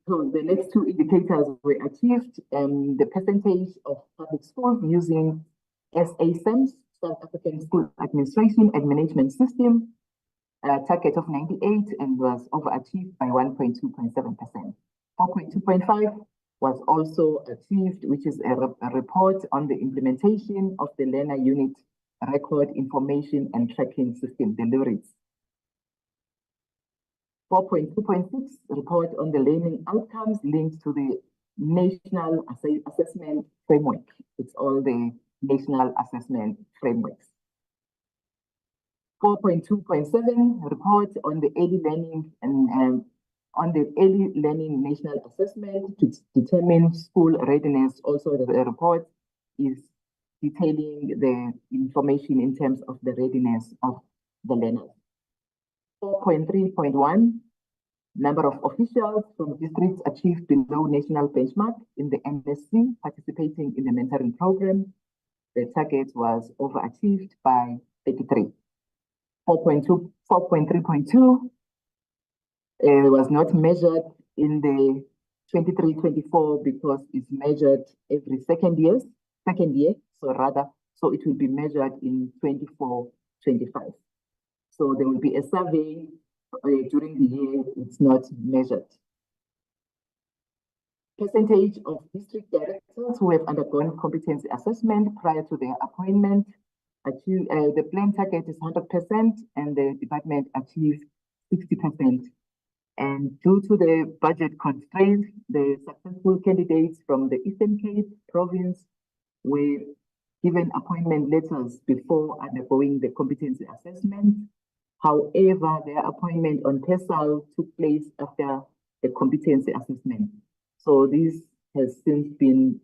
so the next 2 indicators were achieved. The percentage of public schools using SASEMS, South African School Administration and Management System, target of 98 and was overachieved by 1.2.7%. 4.2.5 was also achieved, which is a report on the implementation of the learner unit record information and tracking system deliveries. 4.2.6 report on the learning outcomes linked to the National Assessment Framework. It's all the National Assessment Frameworks. 4.2.7 report on the early learning and on the early learning national assessment to determine school readiness. Also, the report is detailing the information in terms of the readiness of the learners. 4.3.1, number of officials from districts achieved below national benchmark in the MSc participating in the mentoring program. The target was overachieved by 33. 4.3.2 was not measured in the 23-24 because it's measured every second year, so it will be measured in 24-25. So there will be a survey during the year, it's not measured. Percentage of district directors who have undergone competency assessment prior to their appointment. The planned target is 100% and the department achieved 60%. And due to the budget constraints, the successful candidates from the Eastern Cape province were given appointment letters before undergoing the competency assessment. However, their appointment on PESAL took place after the competency assessment. So this has since been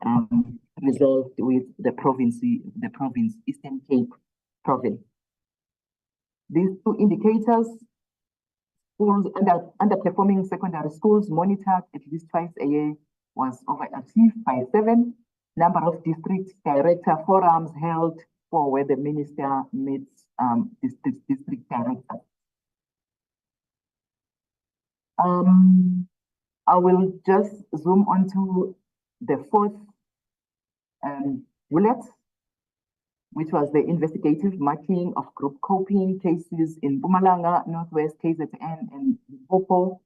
resolved with the province, Eastern Cape province. These 2 indicators, schools underperforming secondary schools monitored at least twice a year was overachieved by 7. Number of district director forums held for where the minister meets district directors. I will just zoom onto the 4th bullet, which was the investigative marking of group copying cases in Mpumalanga, Northwest, KZN, and Limpopo,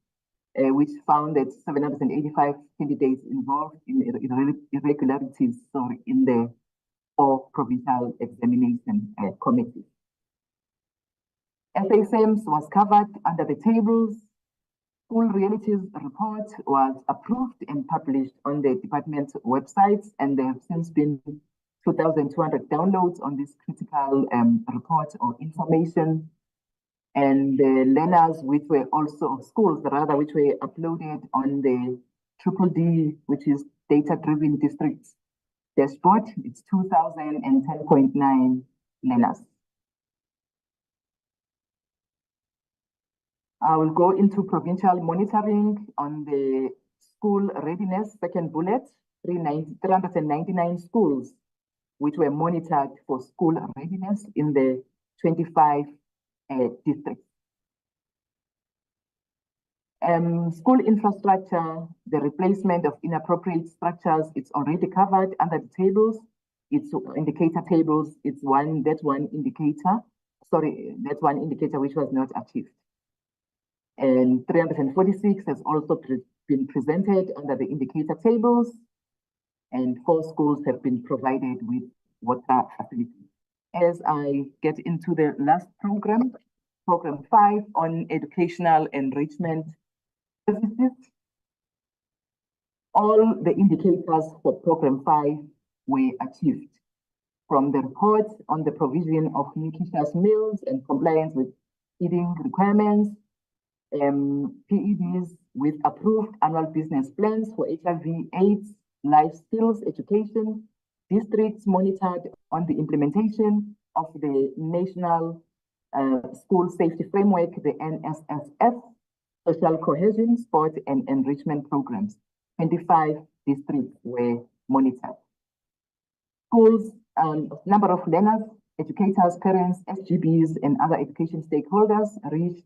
which found that 785 candidates involved in irregularities in the 4 provincial examination committees. SASEMS was covered under the tables. School Realities Report was approved and published on the department's websites, and there have since been 2,200 downloads on this critical report or information. And the learners, which were also schools, rather, which were uploaded on the DDD, which is Data-Driven Districts dashboard, it's 2,010.9 learners. I will go into provincial monitoring on the school readiness, second bullet, 399 schools, which were monitored for school readiness in the 25 districts. School infrastructure, the replacement of inappropriate structures, it's already covered under the tables. It's indicator tables, it's that one indicator which was not achieved. And 346 has also been presented under the indicator tables, and 4 schools have been provided with water facilities. As I get into the last program, program 5 on educational enrichment services, all the indicators for program 5 were achieved. From the report on the provision of nutritious meals and compliance with feeding requirements, PEDs with approved annual business plans for HIV/AIDS, life skills education, districts monitored on the implementation of the National School Safety Framework, the NSSF, social cohesion, sport and enrichment programs. 25 districts were monitored. Schools, number of learners, educators, parents, SGBs, and other education stakeholders reached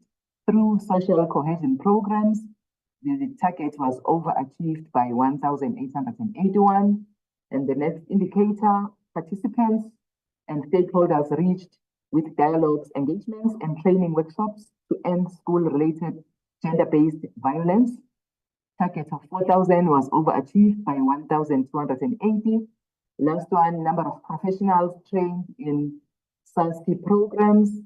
through social cohesion programs. The target was overachieved by 1,881. And the next indicator, participants and stakeholders reached with dialogues, engagements, and training workshops to end school-related gender-based violence. Target of 4,000 was overachieved by 1,280. Last one, number of professionals trained in SASK programs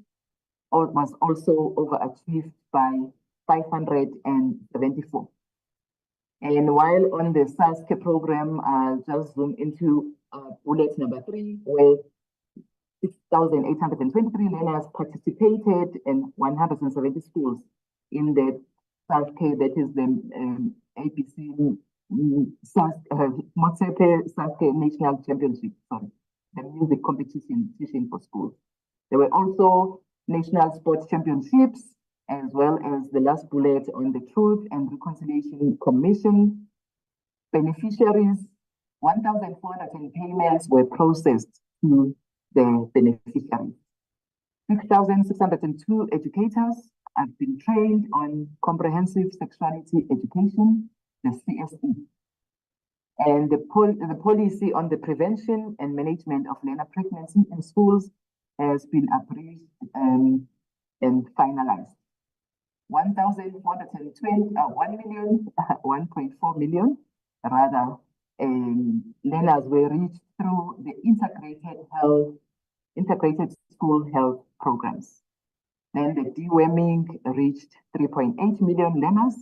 was also overachieved by 574. And while on the SASK program, I'll just zoom into bullet number 3, where 6,823 learners participated in 170 schools in the SASK, that is the ABC Motsepe SASK National Championship, the music competition for schools. There were also national sports championships, as well as the last bullet on the Truth and Reconciliation Commission. Beneficiaries, 1,400 payments were processed to the beneficiaries. 6,602 educators have been trained on comprehensive sexuality education, the CSE. And the policy on the prevention and management of learner pregnancy in schools has been approved and finalized. 1.4 million learners were reached through the integrated school health programs. Then the deworming reached 3.8 million learners,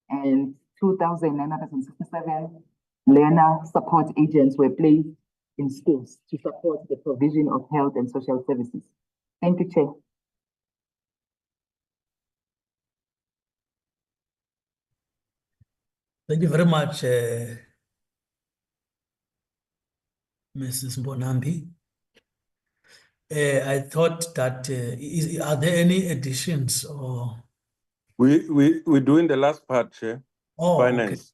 and 2,967 learner support agents were placed in schools to support the provision of health and social services. Thank you, Chair. Thank you very much, Mrs. Mbonambi. I thought that, are there any additions or? We're doing the last part, Chair. Oh, Finance.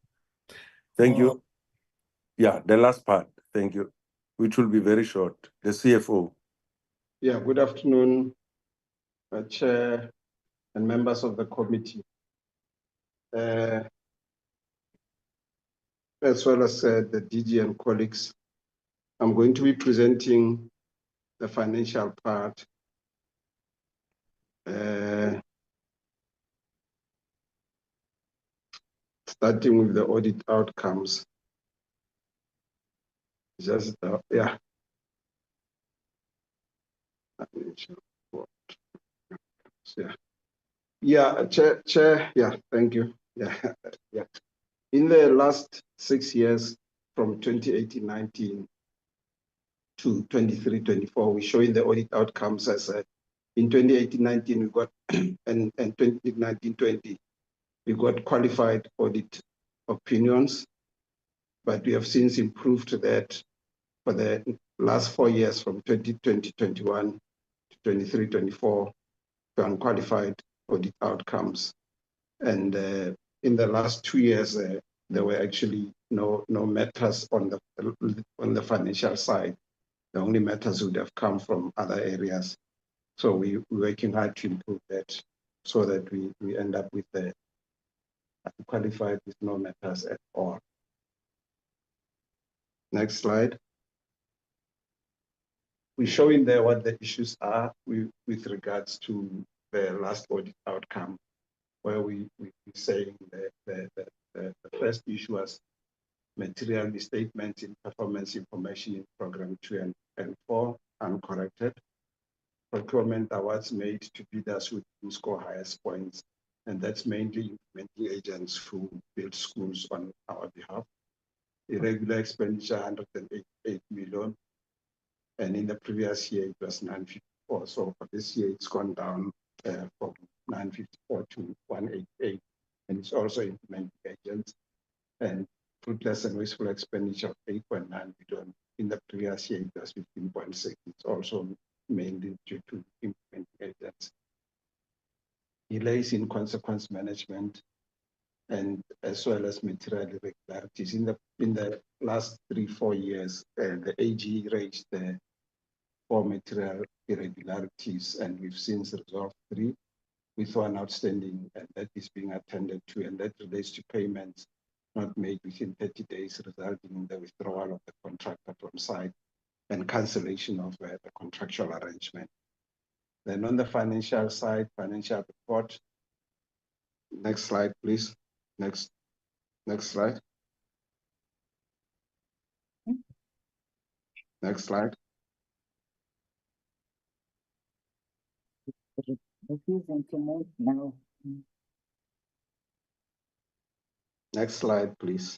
okay. Thank you. Yeah, the last part. Thank you. Which will be very short. The CFO. Yeah, good afternoon, Chair and members of the committee. As well as the DG and colleagues, I'm going to be presenting the financial part. Starting with the audit outcomes. Just, yeah. Yeah. Yeah, Chair, yeah, thank you. Yeah, yeah. In the last 6 years, from 2018-19 to 23-24, we're showing the audit outcomes as in 2018-19 we got and 2019-20 we got qualified audit opinions, but we have since improved that for the last 4 years, from 2020-21 to 23-24, to unqualified audit outcomes. And in the last 2 years, there were actually no matters on the financial side. The only matters would have come from other areas. So we're working hard to improve that, so that we end up with the qualified with no matters at all. Next slide. We're showing there what the issues are with regards to the last audit outcome, where we're saying the first issue was material misstatements in performance information in program 2 and 4 uncorrected. Procurement awards made to bidders who score highest points, and that's mainly implementing agents who build schools on our behalf. Irregular expenditure 108 million, and in the previous year it was 954. So for this year it's gone down from 954 to 188, and it's also implementing agents. And fruitless and wasteful expenditure of 8.9 billion. In the previous year, it was 15.6. It's also mainly due to implementing agents. Delays in consequence management, and as well as material irregularities. In the last 3-4 years, the AG raised the 4 material irregularities, and we've since resolved 3, with 1 outstanding, and that is being attended to, and that relates to payments not made within 30 days, resulting in the withdrawal of the contractor from site and cancellation of the contractual arrangement. Then on the financial side, financial report. Next slide, please. Next slide. Next slide. Refusing to move now. Next slide, please.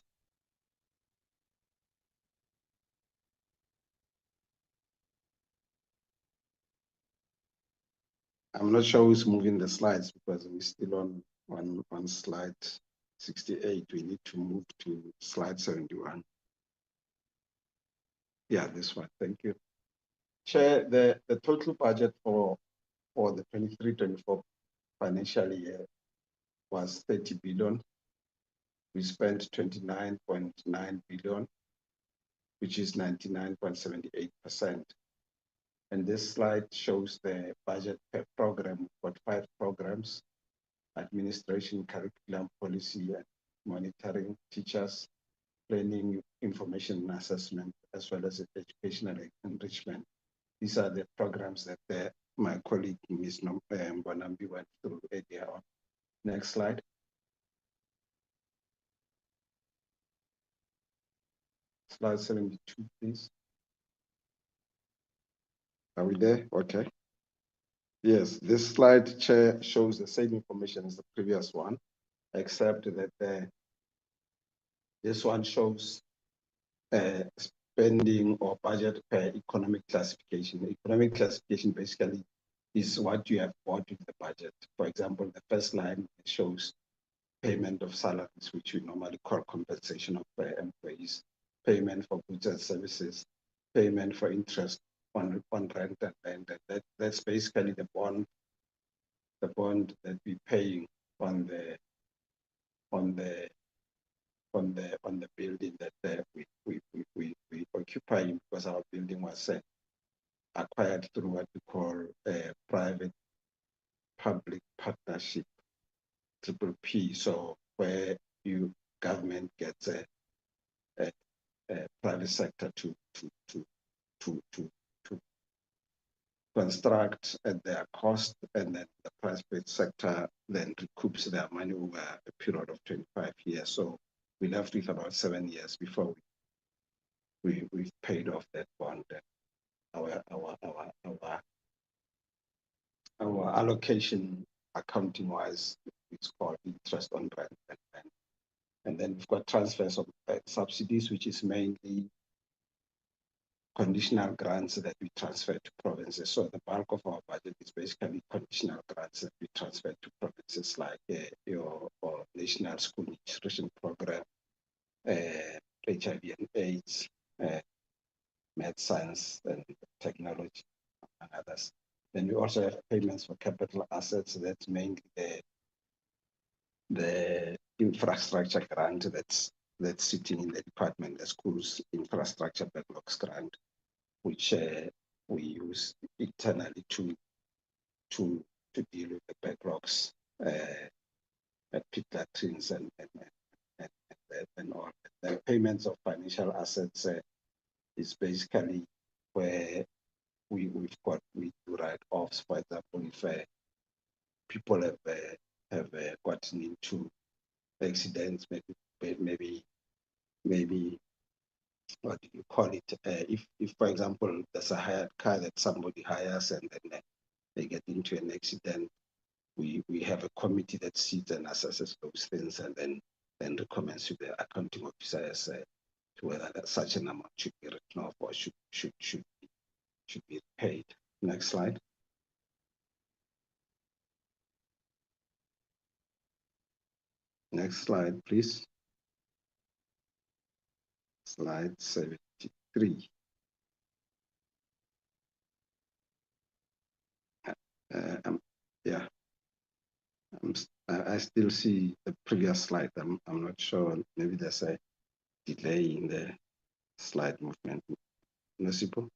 I'm not sure who's moving the slides, because we're still on slide 68. We need to move to slide 71. Yeah, this one. Thank you. Chair, the total budget for the 23-24 financial year was 30 billion. We spent 29.9 billion, which is 99.78%. And this slide shows the budget per program. We've got 5 programs: administration, curriculum, policy, and monitoring, teachers, training, information and assessment, as well as educational enrichment. These are the programs that my colleague, Ms. Mbonambi, went through earlier on. Next slide. Slide 72, please. Are we there? Okay. Yes, this slide, Chair, shows the same information as the previous one, except that this one shows spending or budget per economic classification. Economic classification basically is what you have bought with the budget. For example, the first line shows payment of salaries, which we normally call compensation of employees, payment for goods and services, payment for interest on rent and land. That's basically the bond that we're paying on the building that we occupy, because our building was acquired through what we call a private-public partnership, PPP. So where government gets a private sector to construct at their cost, and then the private sector then recoups their money over a period of 25 years. So we left with about 7 years before we've paid off that bond. Our allocation accounting wise, it's called interest on rent. And then we've got transfers of subsidies, which is mainly conditional grants that we transfer to provinces. So the bulk of our budget is basically conditional grants that we transfer to provinces, like your National School Nutrition Program, HIV and AIDS, math, science, and technology, and others. Then we also have payments for capital assets. That's mainly the infrastructure grant that's sitting in the department, the schools infrastructure backlogs grant, which we use internally to deal with the backlogs at peak latrines and all. The payments of financial assets is basically where we do write-offs. For example, if people have gotten into accidents, maybe what do you call it? If for example there's a hired car that somebody hires and then they get into an accident, we have a committee that sits and assesses those things and then recommends to the accounting officer as to whether such an amount should be written off or should be paid. Next slide. Next slide, please. Slide 73. Yeah, I still see the previous slide. I'm not sure. Maybe there's a delay in the slide movement. Nosipo?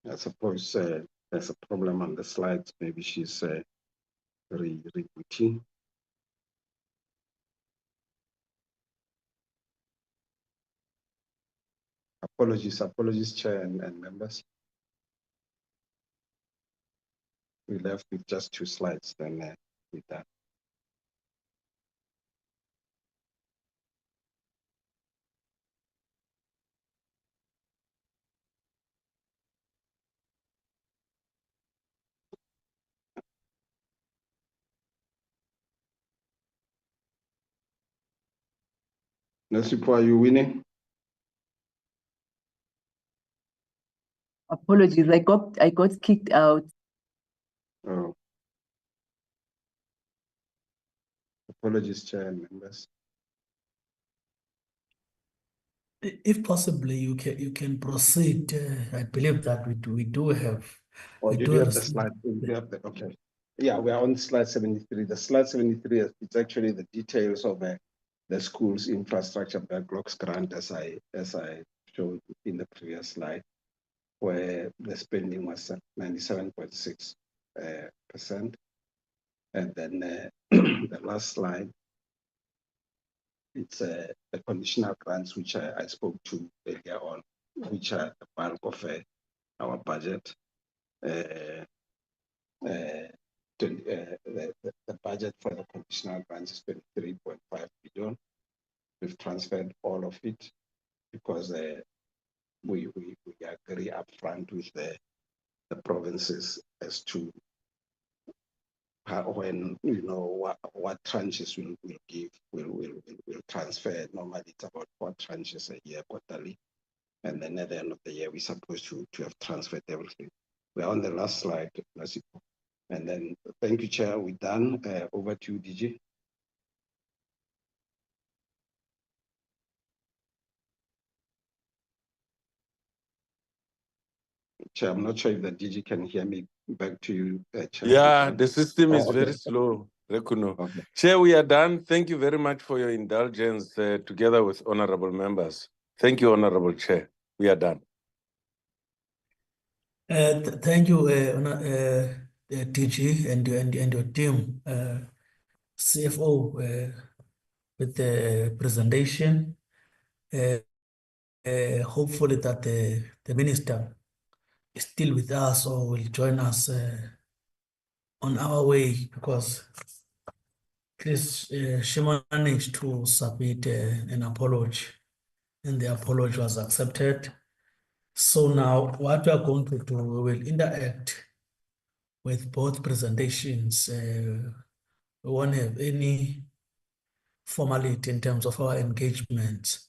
I suppose there's a problem on the slides. Maybe she's rebooting. Apologies, Chair and members. We left with just 2 slides, then with that. Nosipo, are you winning? Apologies, I got kicked out. Oh. Apologies, Chair and members. If possibly you can proceed. I believe that we do have. Or we did do you have the receive- slide? You have the, okay. Yeah, we are on slide 73. The slide 73 is actually the details of the school's infrastructure backlogs grant, as I showed in the previous slide, where the spending was at 97.6%. And then the last slide, it's the conditional grants, which I spoke to earlier on, which are the bulk of our budget. The budget for the conditional grants is 23.5 billion. We've transferred all of it because we agree upfront with the provinces as to when what tranches we'll transfer. Normally it's about 4 tranches a year quarterly, and then at the end of the year we're supposed to have transferred everything. We're on the last slide, Nosipo. And then thank you, Chair. We're done. Over to you, DG. Chair, I'm not sure if the DG can hear me. Back to you, Chair. Yeah, the system is okay. very slow, Rekuno. Okay. Chair, we are done. Thank you very much for your indulgence together with honorable members. Thank you, Honorable Chair. We are done. Thank you, DG and your team, CFO, with the presentation. Hopefully that the minister is still with us or will join us on our way, because at least she managed to submit an apology, and the apology was accepted. So now what we are going to do, we will interact with both presentations. We won't have any formality in terms of our engagement.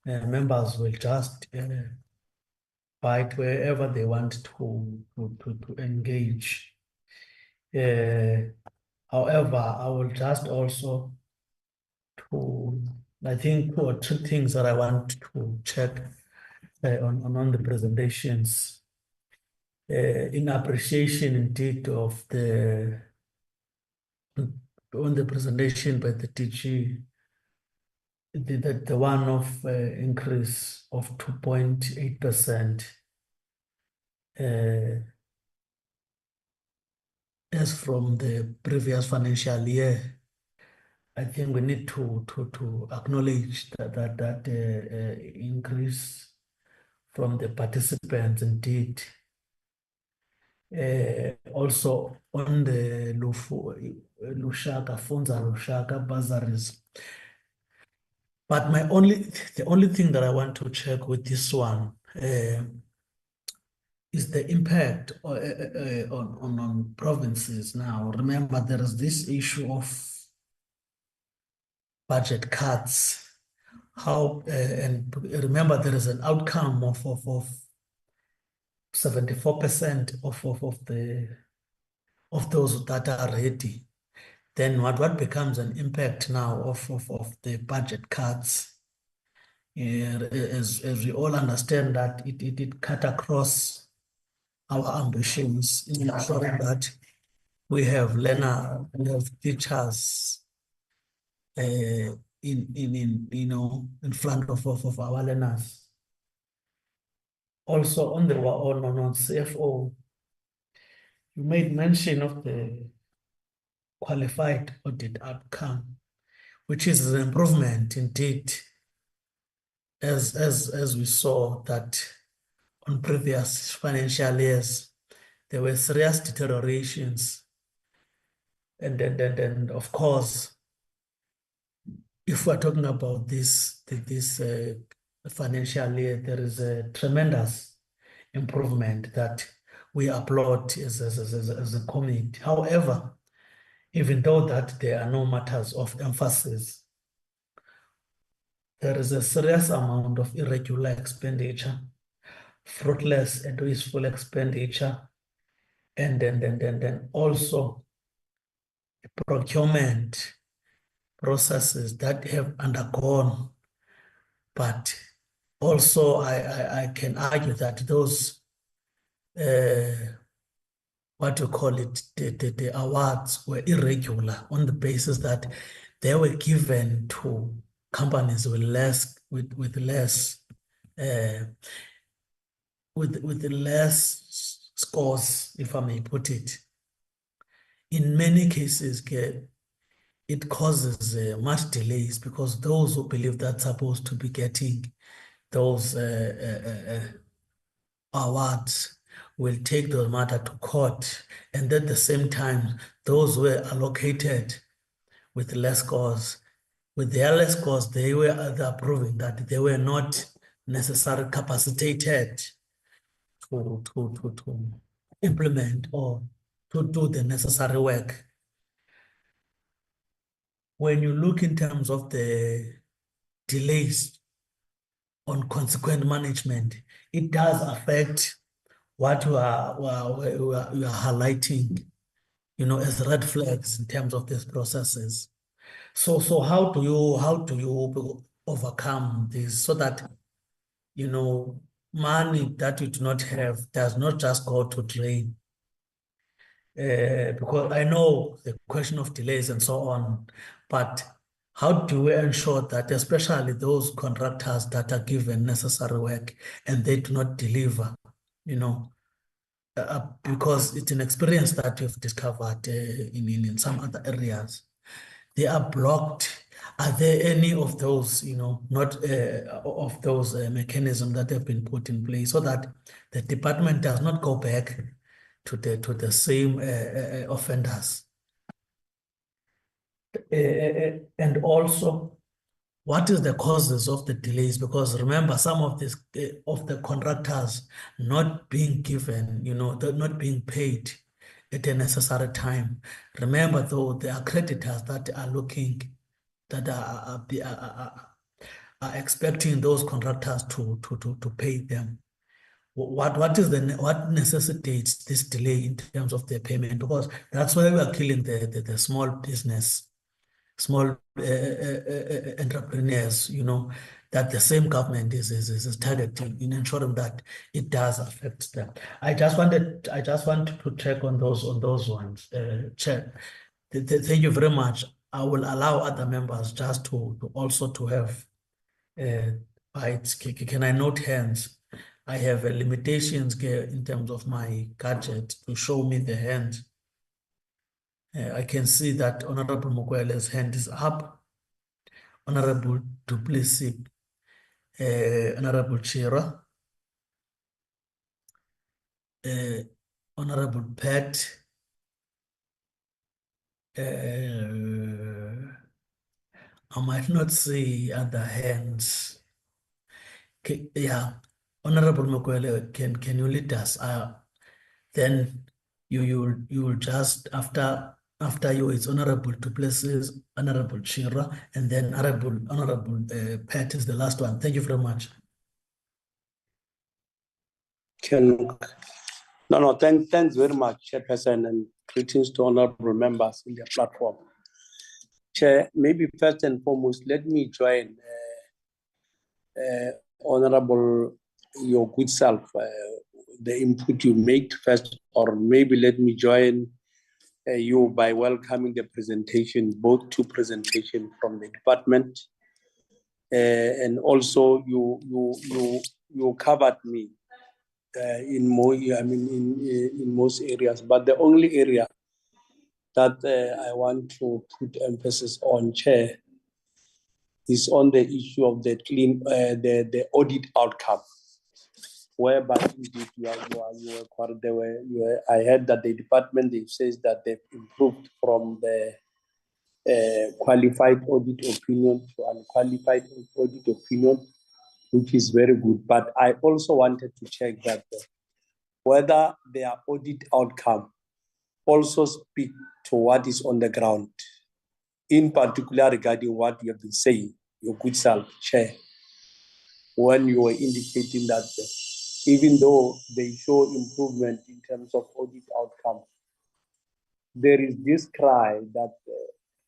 Members will just bite wherever they want to engage. However, I will just also I think 2 or 3 things that I want to check on the presentations. In appreciation indeed of on the presentation by the DG, the one-off increase of 2.8%. As from the previous financial year, I think we need to acknowledge that increase from the participants indeed. Also on the Lushaka Funza Lushaka bursaries. But the only thing that I want to check with this one is the impact on provinces. Now, remember, there is this issue of budget cuts. How and remember, there is an outcome of 74% of those that are ready. Then what becomes an impact now of the budget cuts? As we all understand that it cut across our ambitions in ensuring that we have teachers in front of our learners. Also on CFO, you made mention of the qualified audit outcome, which is an improvement indeed, as we saw that on previous financial years, there were serious deteriorations. And then of course, if we're talking about this financial year, there is a tremendous improvement that we applaud as a committee. However, even though that there are no matters of emphasis, there is a serious amount of irregular expenditure, fruitless and wasteful expenditure, and then also procurement processes that have undergone. But also I can argue that those what you call it, the awards were irregular on the basis that they were given to companies with less scores, if I may put it. In many cases, it causes much delays because those who believe that's supposed to be getting those awards will take the matter to court, and at the same time, those who were allocated with less scores, with their less scores, they were either proving that they were not necessarily capacitated to implement or to do the necessary work. When you look in terms of the delays on consequent management, it does affect what we are highlighting, as red flags in terms of these processes. So how do you overcome this so that money that you do not have does not just go to drain? Because I know the question of delays and so on, but how do we ensure that, especially those contractors that are given necessary work and they do not deliver, because it's an experience that we've discovered in some other areas. They are blocked. Are there any of those, of those mechanisms that have been put in place so that the department does not go back the same offenders. And also, what is the causes of the delays? Because remember, some of this of the contractors not being given, they're not being paid at a necessary time. Remember, though, the accreditors that are looking, that are expecting those contractors to pay them. What necessitates this delay in terms of their payment? Because that's why we are killing the small business, small entrepreneurs, that the same government is targeting in ensuring that it does affect them. I just want to check on those ones, Chair. Thank you very much. I will allow other members just to also to have bites. Can I note hands? I have limitations in terms of my gadget to show me the hand. I can see that Honorable Mukwele's hand is up. Honorable Duplessis, Honorable Chira, Honorable Pat, I might not see other hands. Okay, yeah, Honorable Mukwele, can you lead us? Then you will just after you, it's Honorable Duplessis, Honorable Chira, and then Honorable Pat is the last one. Thank you very much. Thanks very much, Chairperson, and greetings to honorable members in the platform. Chair, maybe first and foremost, let me join Honorable, your good self, the input you made first, or maybe let me join you by welcoming the presentation, both two presentations from the department, and also you covered me in most areas, but the only area that I want to put emphasis on, Chair, is on the issue of the audit outcome, whereby indeed I heard that the department says that they've improved from the qualified audit opinion to unqualified audit opinion, which is very good. But I also wanted to check that whether their audit outcome also speak to what is on the ground, in particular regarding what you have been saying, your good self, Chair, when you were indicating that even though they show improvement in terms of audit outcome, there is this cry that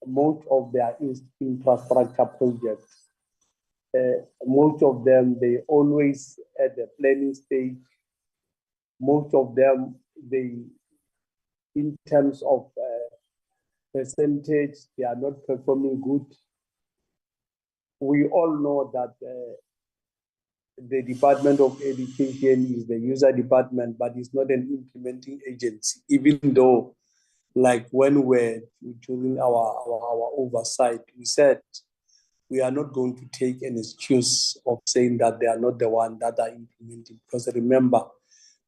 most of their infrastructure projects, most of them, they always at the planning stage. Most of them, in terms of percentage, they are not performing good. We all know that the Department of Education is the user department, but it's not an implementing agency, even though, like when we're doing our oversight, we said we are not going to take an excuse of saying that they are not the one that are implementing, because remember,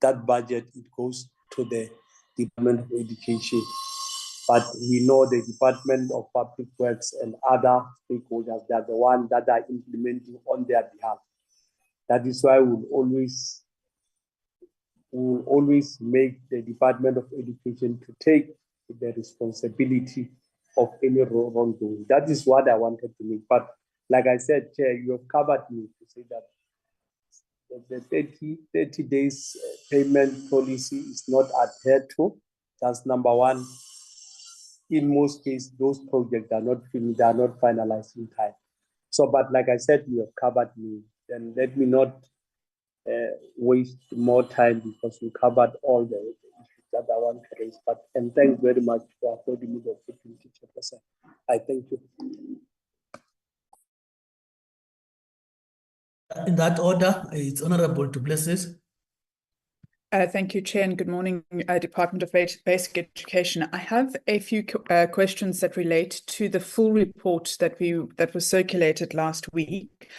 that budget, it goes to the Department of Education. But we know the Department of Public Works and other stakeholders, they are the ones that are implementing on their behalf. That is why we'll always make the Department of Education to take the responsibility of any wrongdoing. That is what I wanted to make. But like I said, Chair, you have covered me to say that the 30 days payment policy is not adhered to. That's number one. In most cases, those projects are not finished, they are not finalized in time. So, but like I said, you have covered me. Then let me not waste more time, because we covered all the issues that I want to raise. But and thanks very much for affording me the opportunity, Chairperson. I thank you. In that order, it's Honorable Duplessis. Thank you, Chair, and good morning, Department of Basic Education. I have a few questions that relate to the full report that was circulated last week.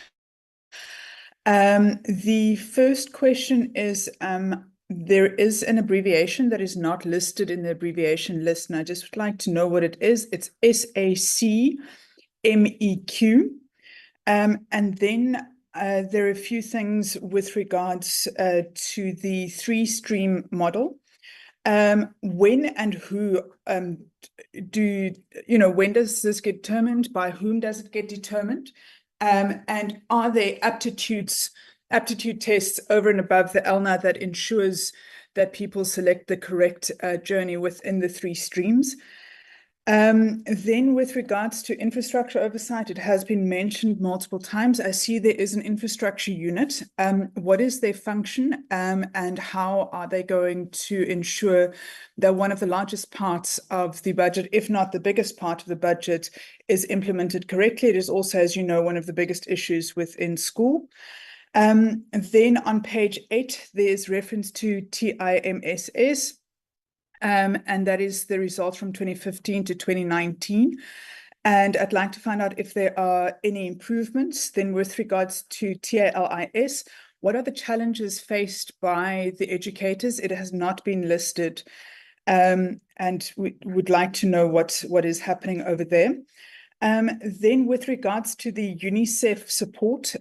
The first question is, there is an abbreviation that is not listed in the abbreviation list, and I just would like to know what it is. It's SACMEQ. And then there are a few things with regards to the three-stream model. When and who when does this get determined? By whom does it get determined? And are there aptitude tests over and above the ELNA that ensures that people select the correct journey within the three streams? Then with regards to infrastructure oversight, it has been mentioned multiple times. I see there is an infrastructure unit. What is their function, and how are they going to ensure that one of the largest parts of the budget, if not the biggest part of the budget, is implemented correctly? It is also, as you know, one of the biggest issues within school. Then on page 8, there's reference to TIMSS. And that is the results from 2015 to 2019. And I'd like to find out if there are any improvements. Then with regards to TALIS, what are the challenges faced by the educators? It has not been listed. And we would like to know what is happening over there. Then with regards to the UNICEF support,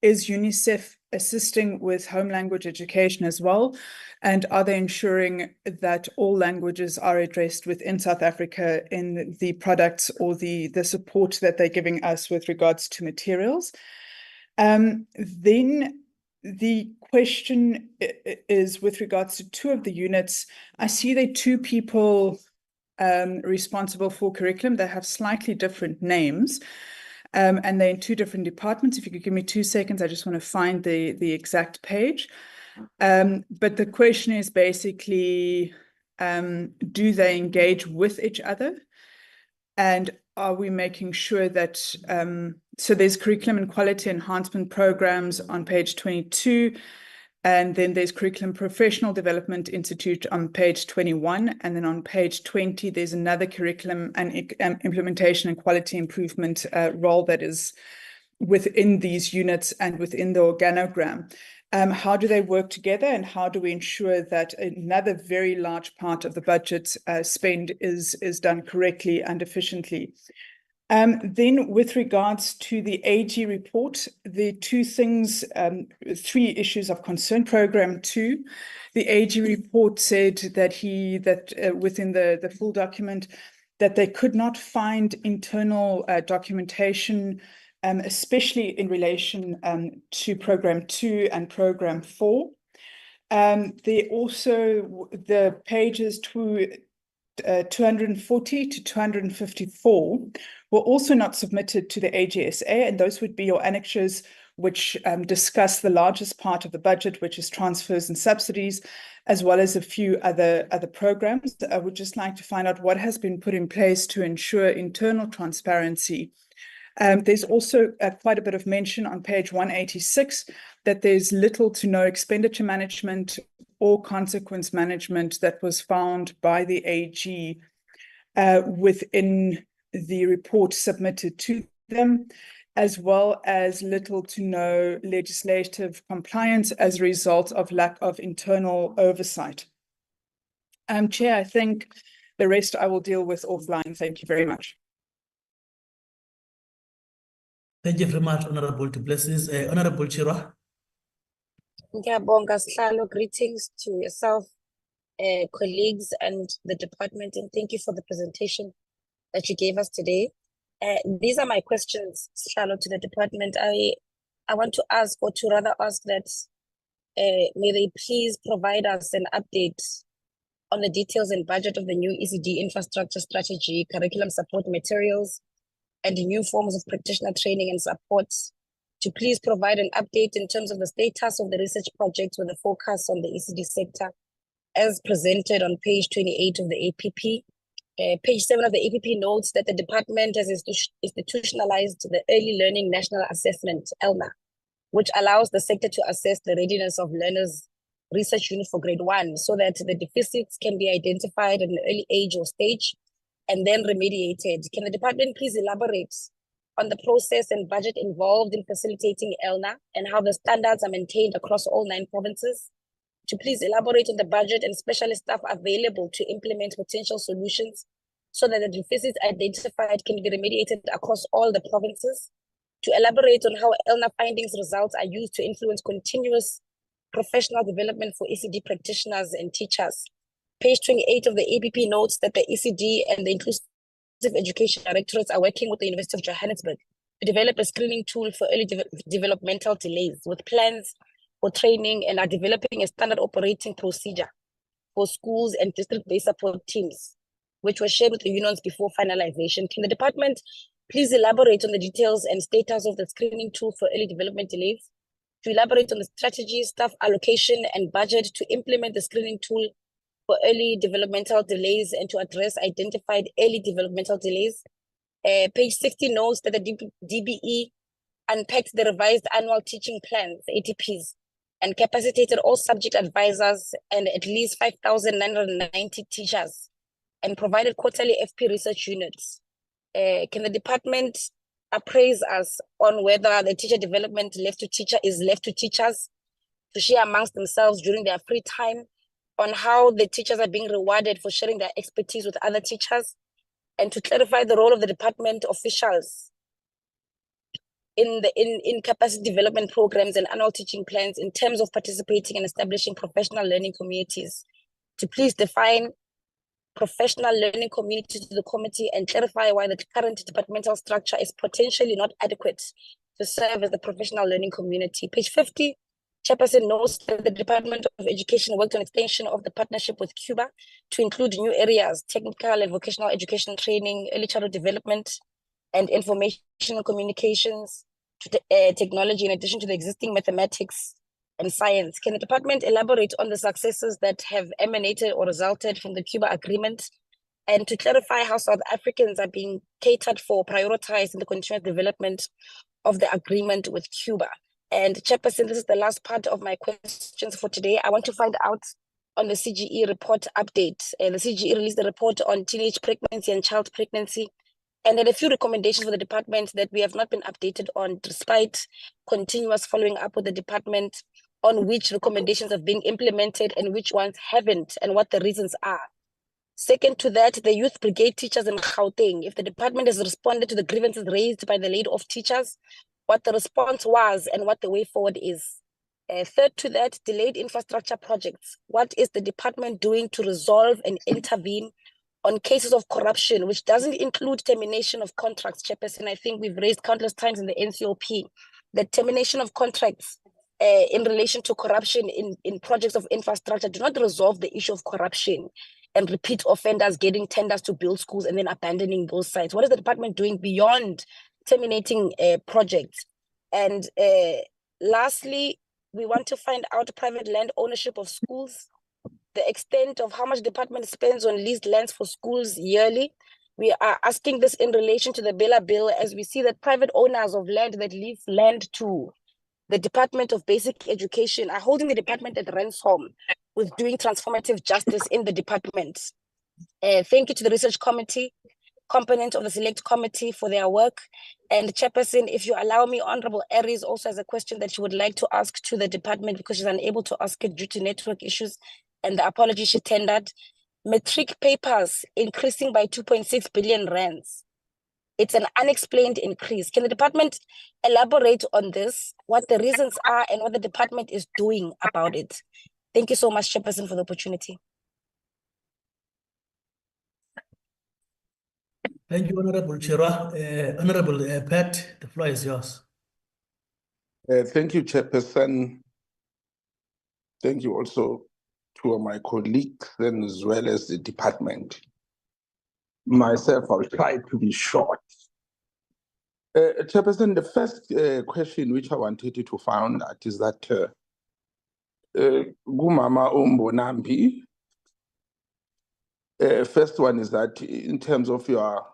is UNICEF assisting with home language education as well? And are they ensuring that all languages are addressed within South Africa in the products or the support that they're giving us with regards to materials? Then the question is with regards to 2 of the units. I see there are 2 people responsible for curriculum. They have slightly different names. And they're in 2 different departments. If you could give me 2 seconds, I just want to find the exact page. But the question is basically, do they engage with each other? And are we making sure that, so there's curriculum and quality enhancement programs on page 22, and then there's Curriculum Professional Development Institute on page 21. And then on page 20, there's another curriculum and implementation and quality improvement role that is within these units and within the organogram. How do they work together, and how do we ensure that another very large part of the budget spend is done correctly and efficiently? Then with regards to the AG report, the 2 things, 3 issues of concern. Program 2, the AG report said that within the full document, that they could not find internal documentation, especially in relation to Program 2 and Program 4. They also, the pages 240 to 254 were also not submitted to the AGSA, and those would be your annexures, which discuss the largest part of the budget, which is transfers and subsidies, as well as a few other programs. I would just like to find out what has been put in place to ensure internal transparency. There's also quite a bit of mention on page 186 that there's little to no expenditure management or consequence management that was found by the AG within the report submitted to them, as well as little to no legislative compliance as a result of lack of internal oversight. Chair, I think the rest I will deal with offline. Thank you very much. Thank you very much, Honorable Du Plessis. Honorable Chirwa. Ngiyabonga Sihlalo, greetings to yourself, colleagues and the department, and thank you for the presentation that you gave us today. These are my questions, Sihlalo, to the department. I want to ask, or to rather ask that may they please provide us an update on the details and budget of the new ECD infrastructure strategy, curriculum support materials, and new forms of practitioner training and support, to please provide an update in terms of the status of the research projects with a focus on the ECD sector as presented on page 28 of the APP. Page 7 of the APP notes that the department has institutionalized the Early Learning National Assessment, ELNA, which allows the sector to assess the readiness of learners' research unit for grade 1 so that the deficits can be identified at an early age or stage and then remediated. Can the department please elaborate on the process and budget involved in facilitating ELNA and how the standards are maintained across all 9 provinces? to please elaborate on the budget and specialist staff available to implement potential solutions so that the deficits identified can be remediated across all the provinces, to elaborate on how ELNA findings results are used to influence continuous professional development for ECD practitioners and teachers. Page 28 of the APP notes that the ECD and the Inclusive Education Directorates are working with the University of Johannesburg to develop a screening tool for early developmental delays with plans for training, and are developing a standard operating procedure for schools and district-based support teams, which was shared with the unions before finalization. Can the department please elaborate on the details and status of the screening tool for early development delays, to elaborate on the strategy, staff allocation, and budget to implement the screening tool for early developmental delays and to address identified early developmental delays? Page 60 notes that the DBE unpacked the revised annual teaching plans, ATPs, and capacitated all subject advisors and at least 5,990 teachers, and provided quarterly FP research units. Can the department appraise us on whether the teacher development is left to teachers to share amongst themselves during their free time, on how the teachers are being rewarded for sharing their expertise with other teachers, and to clarify the role of the department officials in capacity development programs and annual teaching plans in terms of participating and establishing professional learning communities, to please define professional learning community to the committee and clarify why the current departmental structure is potentially not adequate to serve as the professional learning community. Page 50, Chairperson notes that the Department of Education worked on extension of the partnership with Cuba to include new areas, technical and vocational education training, early childhood development, and information communications, to technology, in addition to the existing mathematics and science. Can the department elaborate on the successes that have emanated or resulted from the Cuba agreement, and to clarify how South Africans are being catered for, prioritized in the continuous development of the agreement with Cuba? And Chairperson, this is the last part of my questions for today. I want to find out on the CGE report update. The CGE released a report on teenage pregnancy and child pregnancy, and then a few recommendations for the department that we have not been updated on, despite continuous following up with the department on which recommendations have been implemented and which ones haven't, and what the reasons are. Second to that, the youth brigade teachers in Gauteng, if the department has responded to the grievances raised by the laid-off teachers, what the response was and what the way forward is. Third to that, delayed infrastructure projects. What is the department doing to resolve and intervene on cases of corruption, which doesn't include termination of contracts, Chairperson? I think we've raised countless times in the NCOP that termination of contracts in relation to corruption in projects of infrastructure do not resolve the issue of corruption and repeat offenders getting tenders to build schools and then abandoning those sites. What is the department doing beyond terminating projects? And lastly, we want to find out private land ownership of schools, the extent of how much department spends on leased lands for schools yearly. We are asking this in relation to the Bela Bill, as we see that private owners of land that lease land to the Department of Basic Education are holding the department at ransom with doing transformative justice in the department. Thank you to the research committee, component of the select committee, for their work. And Chairperson, if you allow me, Honorable Aries also has a question that she would like to ask to the department because she's unable to ask it due to network issues and the apology she tendered. Matric papers increasing by 2.6 billion rands. It's an unexplained increase. Can the department elaborate on this, what the reasons are and what the department is doing about it? Thank you so much, Chairperson, for the opportunity. Thank you, Honorable Chirwa. Honorable Pat, the floor is yours. Thank you, Chairperson. Thank you also to my colleagues and as well as the department. Myself, I'll try to be short. Chairperson, the first question which I wanted you to find out is that Gumama Umbonambi, first one is that in terms of your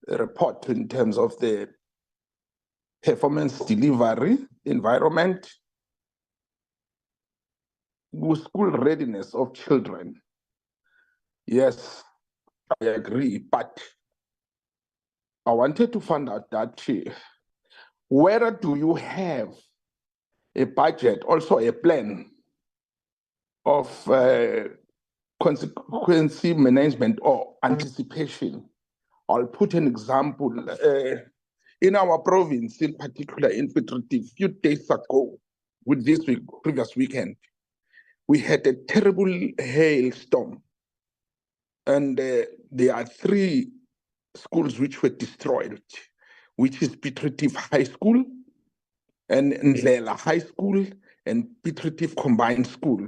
report, in terms of the performance delivery environment, school readiness of children. Yes, I agree, but I wanted to find out that whether do you have a budget, also a plan of consequence management or anticipation. I'll put an example. In our province, in particular in Piet Retief, a few days ago, with this week, previous weekend, we had a terrible hailstorm. And there are 3 schools which were destroyed, which is Piet Retief High School, and Ndlela High School, and Piet Retief Combined School.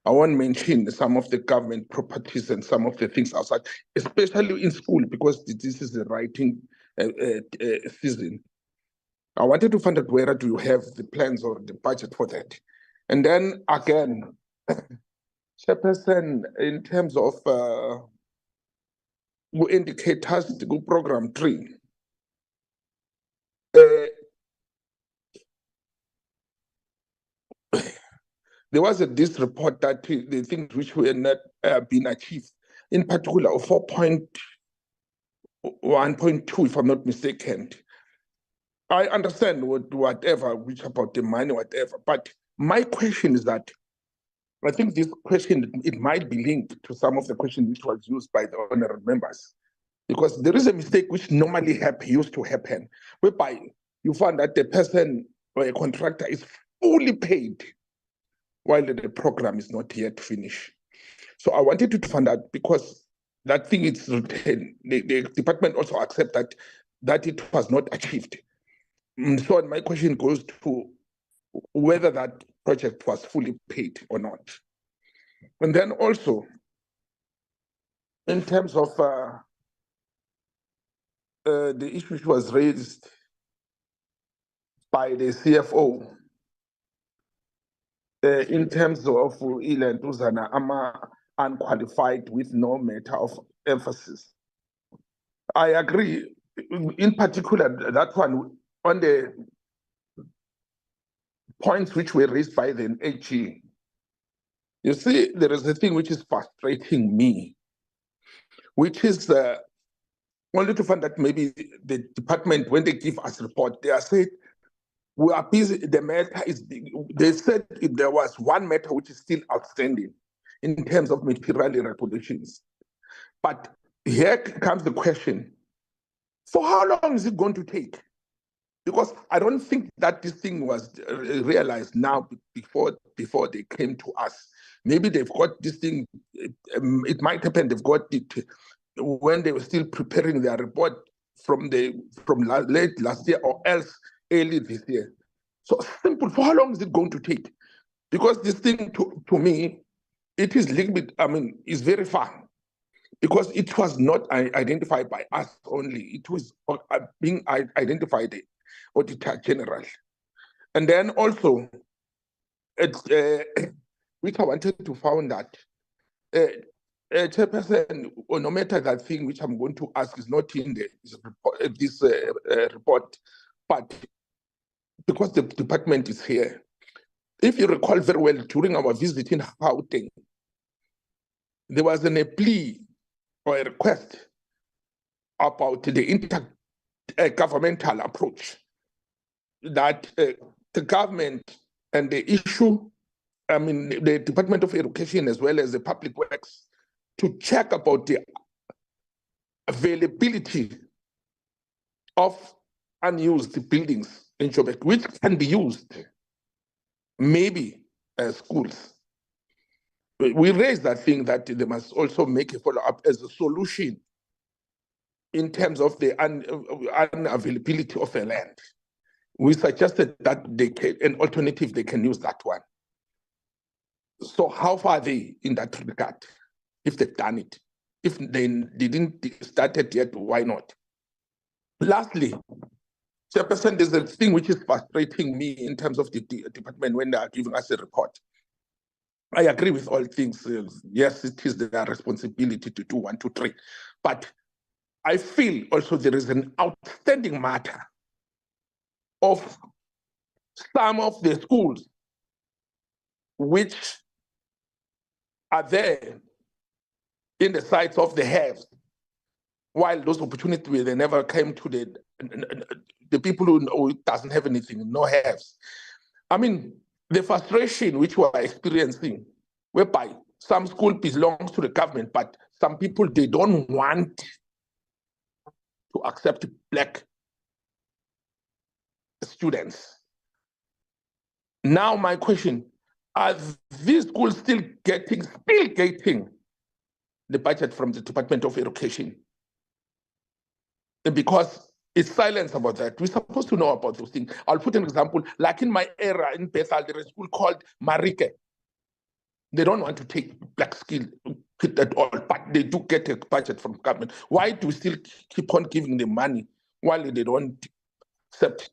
I won't mention some of the government properties and some of the things outside, especially in school, because this is the writing season. I wanted to find out where do you have the plans or the budget for that. And then again, Chairperson, in terms of indicators, the good program 3. There was this report that the things which were not being achieved, in particular 4.1.2, if I'm not mistaken. I understand whatever, which about the money, whatever, but my question is that I think this question, it might be linked to some of the questions which was used by the honorable members, because there is a mistake which normally used to happen, whereby you find that the person or a contractor is fully paid while the program is not yet finished. So I wanted to find out, because that thing is written, the department also accept that it was not achieved. So my question goes to whether that project was fully paid or not. And then also, in terms of the issue which was raised by the CFO, in terms of Ile Ntuzana Ama unqualified with no matter of emphasis. I agree, in particular, that one on the points which were raised by the AG. You see, there is a thing which is frustrating me, which is only to find that maybe the department, when they give us report, they are saying, we are busy, the matter is, they said if there was one matter which is still outstanding in terms of material regulations. But here comes the question, for how long is it going to take? Because I don't think that this thing was realized now before they came to us. Maybe they've got this thing, it might happen they've got it when they were still preparing their report from late last year or else early this year. So simple, for how long is it going to take? Because this thing to me, it is little bit, is very far. Because it was not identified by us only, it was being identified the Auditor General. And then also, which I wanted to find that, Chairperson, no matter that thing which I'm going to ask is not in this report, but because the department is here. If you recall very well, during our visit in Gauteng, there was a plea or a request about the intergovernmental approach that the government and the issue, the Department of Education as well as the Public Works, to check about the availability of unused buildings in Joburg, which can be used, maybe as schools. We raised that thing that they must also make a follow-up as a solution in terms of the unavailability of the land. We suggested that an alternative, they can use that one. So how far are they in that regard, if they've done it? If they didn't start it yet, why not? Lastly, Chairperson, there's a thing which is frustrating me in terms of the department when they are giving us a report. I agree with all things. Yes, it is their responsibility to do 1, 2, 3. But I feel also there is an outstanding matter of some of the schools which are there in the sites of the haves, while those opportunities, they never came to the people who doesn't have anything, no haves. The frustration which we are experiencing whereby some school belongs to the government, but some people, they don't want to accept Black students. Now my question, are these schools still getting the budget from the Department of Education? Because it's silence about that. We're supposed to know about those things. I'll put an example, like in my area in Bethel, there is a school called Marike. They don't want to take Black skill kids at all, but they do get a budget from government. Why do we still keep on giving them money while they don't accept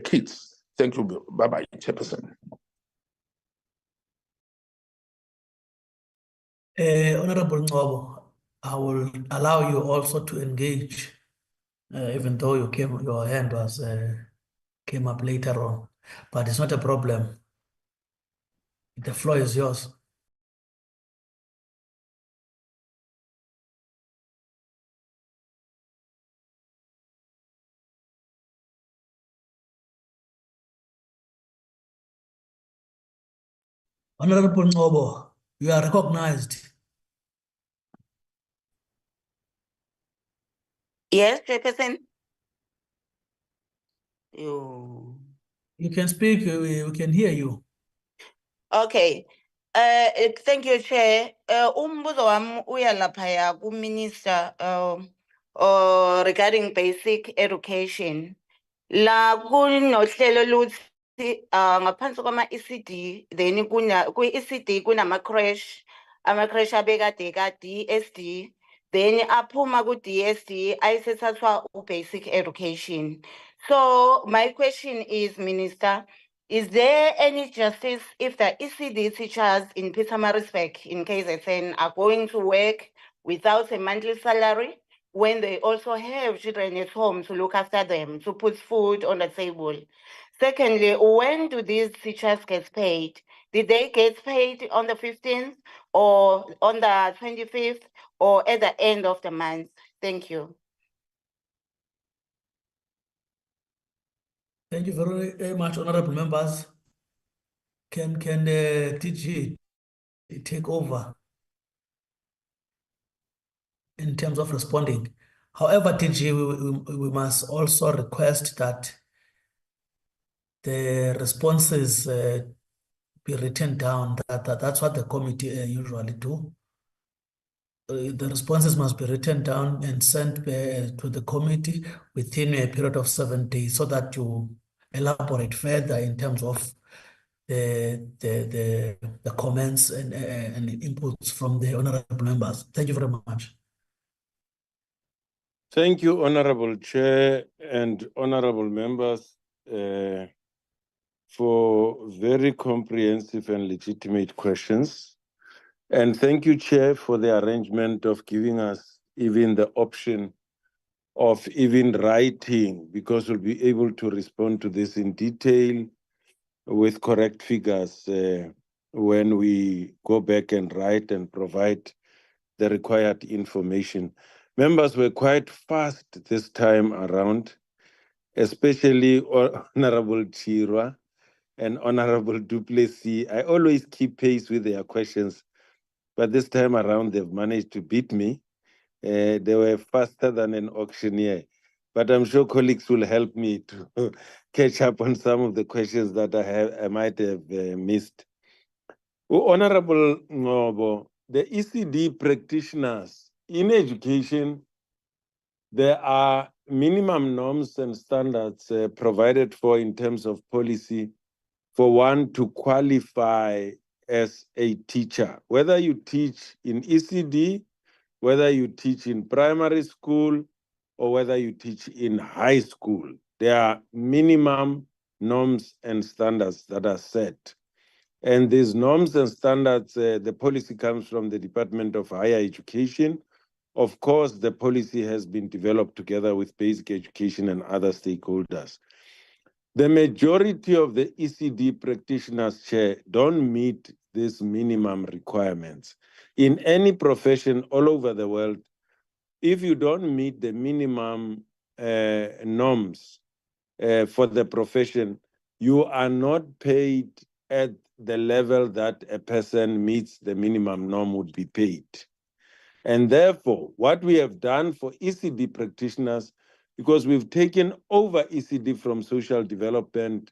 kids? Thank you. Bye-bye, Chairperson. Honorable Ngobo, I will allow you also to engage, even though your hand was came up later on, but it's not a problem. The floor is yours. Honorable Ngobo, you are recognized. Yes, Chairperson. You can speak, we can hear you. Okay. Thank you, Chair. Umbuzo wami uya laphaya ku-Minister regarding basic education. La kunohlelo luthi ngaphansi kwama-ECD, then kwi-ECD kunama-crash, ama-crash abekade ka-DSD, then aphuma ku-DSD ayisethathwa u-basic education. So my question is, Minister, is there any justice if the ECD teachers in Pietermaritzburg in KZN are going to work without a monthly salary when they also have children at home to look after them, to put food on the table? Secondly, when do these teachers get paid? Did they get paid on the 15th or on the 25th or at the end of the month? Thank you. Thank you very much, honorable members. Can DG take over in terms of responding? However, DG, we must also request that the responses be written down. That's what the committee usually do. The responses must be written down and sent to the committee within a period of 7 days so that you elaborate further in terms of the comments and inputs from the honorable members. Thank you very much. Thank you, Honorable Chair and honorable members, for very comprehensive and legitimate questions. And thank you, Chair, for the arrangement of giving us even the option of even writing, because we'll be able to respond to this in detail with correct figures when we go back and write and provide the required information. Members were quite fast this time around, especially Honorable Chirwa and Honorable Duplessis. I always keep pace with their questions, but this time around they've managed to beat me. They were faster than an auctioneer, but I'm sure colleagues will help me to catch up on some of the questions that I might have missed. Honorable Ngobo, the ECD practitioners in education, there are minimum norms and standards provided for in terms of policy for one to qualify as a teacher, whether you teach in ECD, whether you teach in primary school, or whether you teach in high school. There are minimum norms and standards that are set. And these norms and standards, the policy comes from the Department of Higher Education. Of course, the policy has been developed together with basic education and other stakeholders. The majority of the ECD practitioners, Chair, don't meet these minimum requirements. In any profession all over the world, if you don't meet the minimum norms for the profession, you are not paid at the level that a person meets the minimum norm would be paid. And therefore, what we have done for ECD practitioners, because we've taken over ECD from social development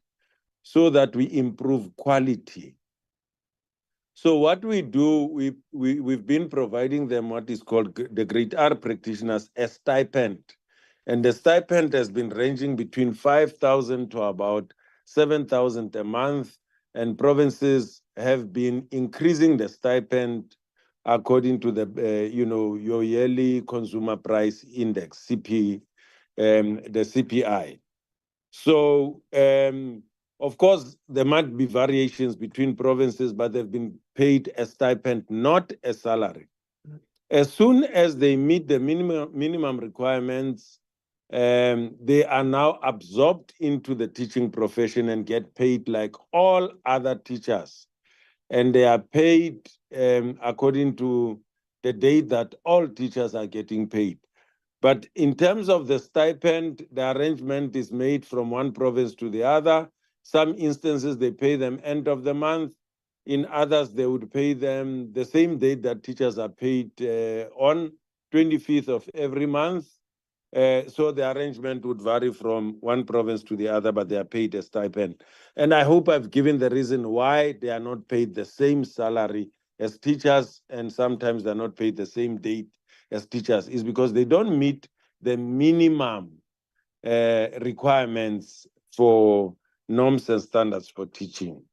so that we improve quality. So what we do, we've been providing them what is called the Grade R practitioners a stipend. And the stipend has been ranging between 5,000 to about 7,000 a month. And provinces have been increasing the stipend according to the, your yearly consumer price index, the CPI. So, of course, there might be variations between provinces, but they've been paid a stipend, not a salary. As soon as they meet the minimum requirements, they are now absorbed into the teaching profession and get paid like all other teachers. And they are paid according to the date that all teachers are getting paid. But in terms of the stipend, the arrangement is made from one province to the other. Some instances, they pay them end of the month. In others, they would pay them the same date that teachers are paid on, 25th of every month. So the arrangement would vary from one province to the other, but they are paid a stipend. And I hope I've given the reason why they are not paid the same salary as teachers, and sometimes they're not paid the same date as teachers, is because they don't meet the minimum requirements for norms and standards for teaching.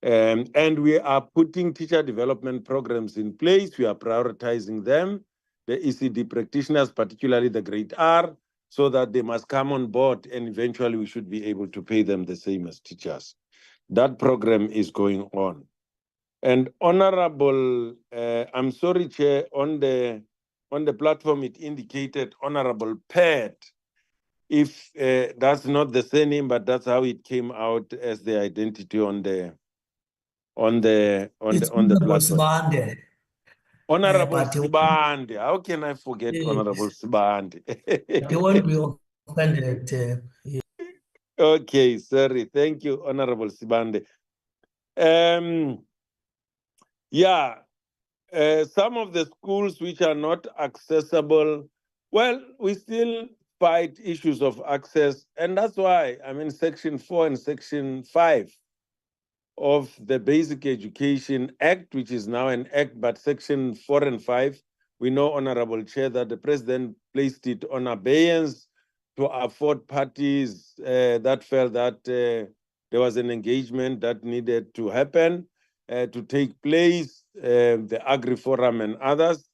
And we are putting teacher development programs in place. We are prioritizing them, the ECD practitioners, particularly the Grade R, so that they must come on board, and eventually we should be able to pay them the same as teachers. That program is going on. And Honorable, I'm sorry, Chair, on the platform it indicated Honorable Pat. If that's not the surname, but that's how it came out as the identity on the platform. Sibande. Honorable But Sibande. How can I forget Honorable Sibande? they won't be offended. Okay, sorry. Thank you, Honorable Sibande. Yeah, some of the schools which are not accessible, well, we still fight issues of access, and that's why I'm in Section 4 and Section 5 of the Basic Education Act, which is now an act, but Section 4 and 5, we know, Honorable Chair, that the President placed it on abeyance to afford parties that felt that there was an engagement that needed to happen, to take place, the Agri Forum and others.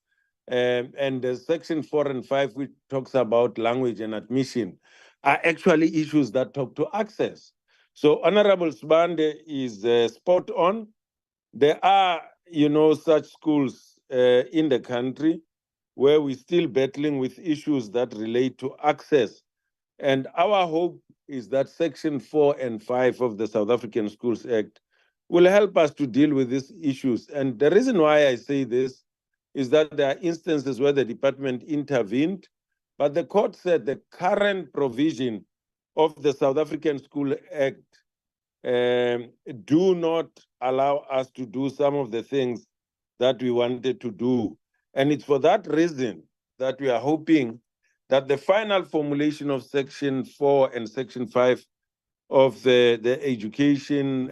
And the Section 4 and 5, which talks about language and admission, are actually issues that talk to access. So Honorable Sibande is spot on. There are, such schools in the country where we're still battling with issues that relate to access. And our hope is that Section 4 and 5 of the South African Schools Act will help us to deal with these issues. And the reason why I say this is that there are instances where the department intervened, but the court said the current provision of the South African School Act do not allow us to do some of the things that we wanted to do. And it's for that reason that we are hoping that the final formulation of Section 4 and Section 5 of the education,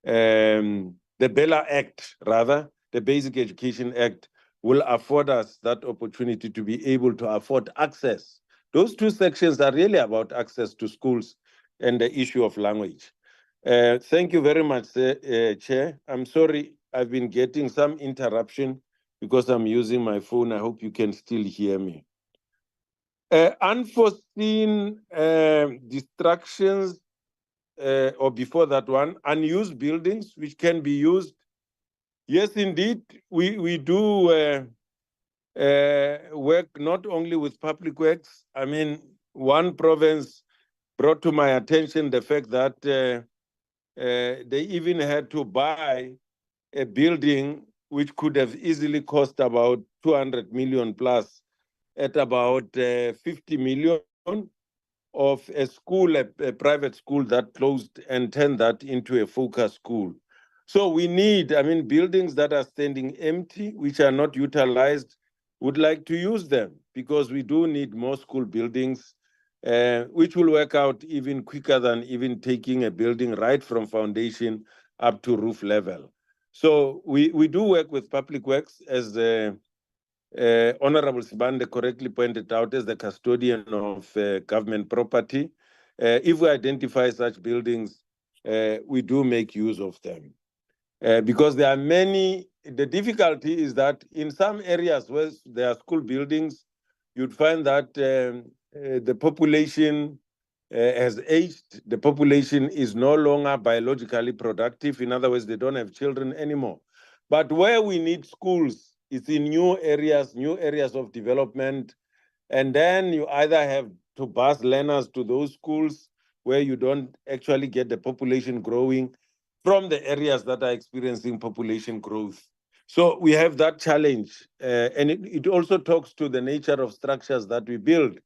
the Bella Act, rather, the Basic Education Act, will afford us that opportunity to be able to afford access. Those two sections are really about access to schools and the issue of language. Thank you very much, Chair. I'm sorry, I've been getting some interruption because I'm using my phone. I hope you can still hear me. Unforeseen distractions, or before that one, unused buildings which can be used. Yes, indeed, we do work not only with public works. I mean, one province brought to my attention the fact that they even had to buy a building which could have easily cost about 200 million plus at about 50 million. of a school, a private school that closed, and turned that into a focus school. So we need, buildings that are standing empty, which are not utilized, would like to use them, because we do need more school buildings, which will work out even quicker than even taking a building right from foundation up to roof level. So we do work with Public Works, as Honorable Sibande correctly pointed out, as the custodian of government property. If we identify such buildings, we do make use of them. Because there are many, the difficulty is that in some areas where there are school buildings, you'd find that the population has aged, the population is no longer biologically productive. In other words, they don't have children anymore. But where we need schools, it's in new areas of development. And then you either have to bus learners to those schools where you don't actually get the population growing from the areas that are experiencing population growth. So we have that challenge. And it also talks to the nature of structures that we build,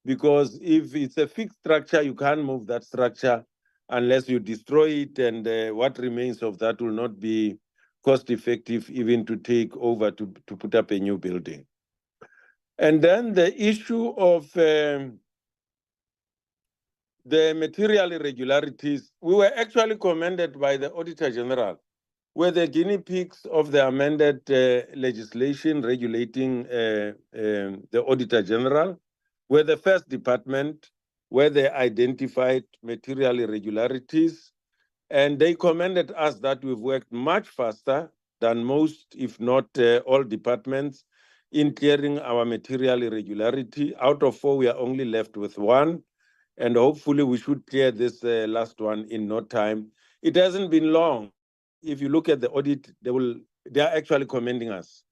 because if it's a fixed structure, you can't move that structure unless you destroy it, and what remains of that will not be cost effective even to take over to put up a new building. And then the issue of the material irregularities, we were actually commended by the Auditor General. We're the guinea pigs of the amended legislation regulating the Auditor General. We're the first department where they identified material irregularities, and they commended us that we've worked much faster than most, if not all departments, in clearing our material irregularity. Out of 4, we are only left with 1, and hopefully we should clear this last one in no time. It hasn't been long. If you look at the audit, they are actually commending us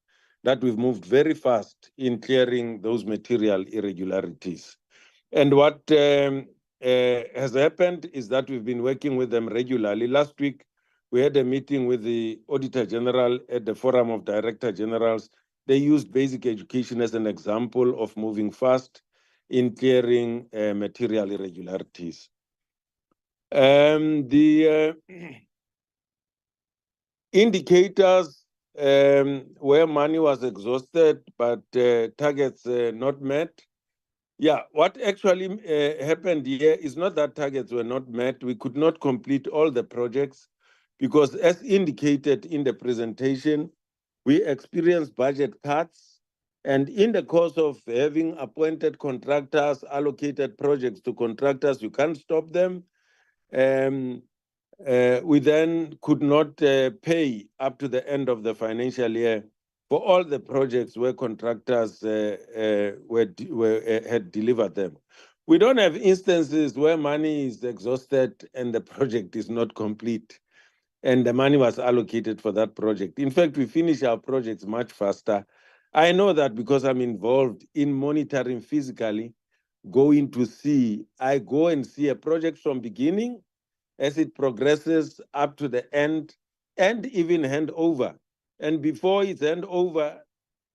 that we've moved very fast in clearing those material irregularities. And what has happened is that we've been working with them regularly. Last week, we had a meeting with the Auditor General at the Forum of Director Generals. They used basic education as an example of moving fast in clearing material irregularities. The indicators where money was exhausted but targets not met. Yeah, what actually happened here is not that targets were not met. We could not complete all the projects because, as indicated in the presentation, we experienced budget cuts. And in the course of having appointed contractors, allocated projects to contractors, you can't stop them. We then could not pay up to the end of the financial year for all the projects where contractors had delivered them. We don't have instances where money is exhausted and the project is not complete, and the money was allocated for that project. In fact, we finish our projects much faster. I know that because I'm involved in monitoring physically, going to see, I go and see a project from beginning as it progresses up to the end, and even hand over. And before it's hand over,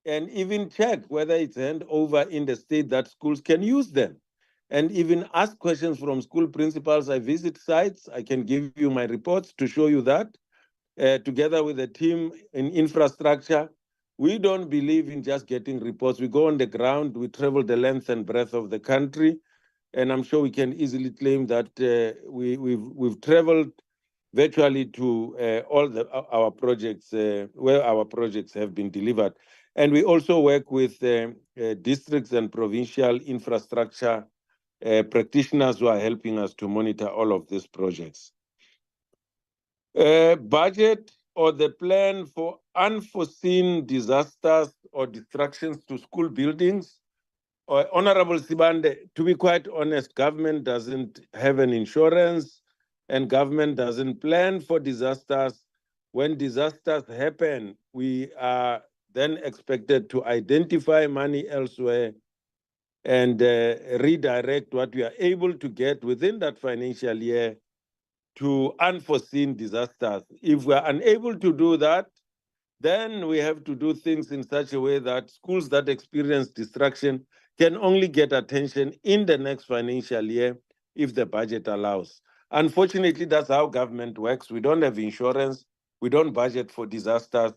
and even check whether it's hand over in the state that schools can use them. And even ask questions from school principals. I visit sites. I can give you my reports to show you that. Together with the team in infrastructure, we don't believe in just getting reports. We go on the ground. We travel the length and breadth of the country. And I'm sure we can easily claim that we've traveled virtually to all our projects, where our projects have been delivered. And we also work with districts and provincial infrastructure practitioners who are helping us to monitor all of these projects. Budget or the plan for unforeseen disasters or destructions to school buildings. Honorable Sibande, to be quite honest, government doesn't have an insurance and government doesn't plan for disasters. When disasters happen, we are then expected to identify money elsewhere and redirect what we are able to get within that financial year to unforeseen disasters. If we are unable to do that, then we have to do things in such a way that schools that experience destruction can only get attention in the next financial year if the budget allows. Unfortunately, that's how government works. We don't have insurance. We don't budget for disasters.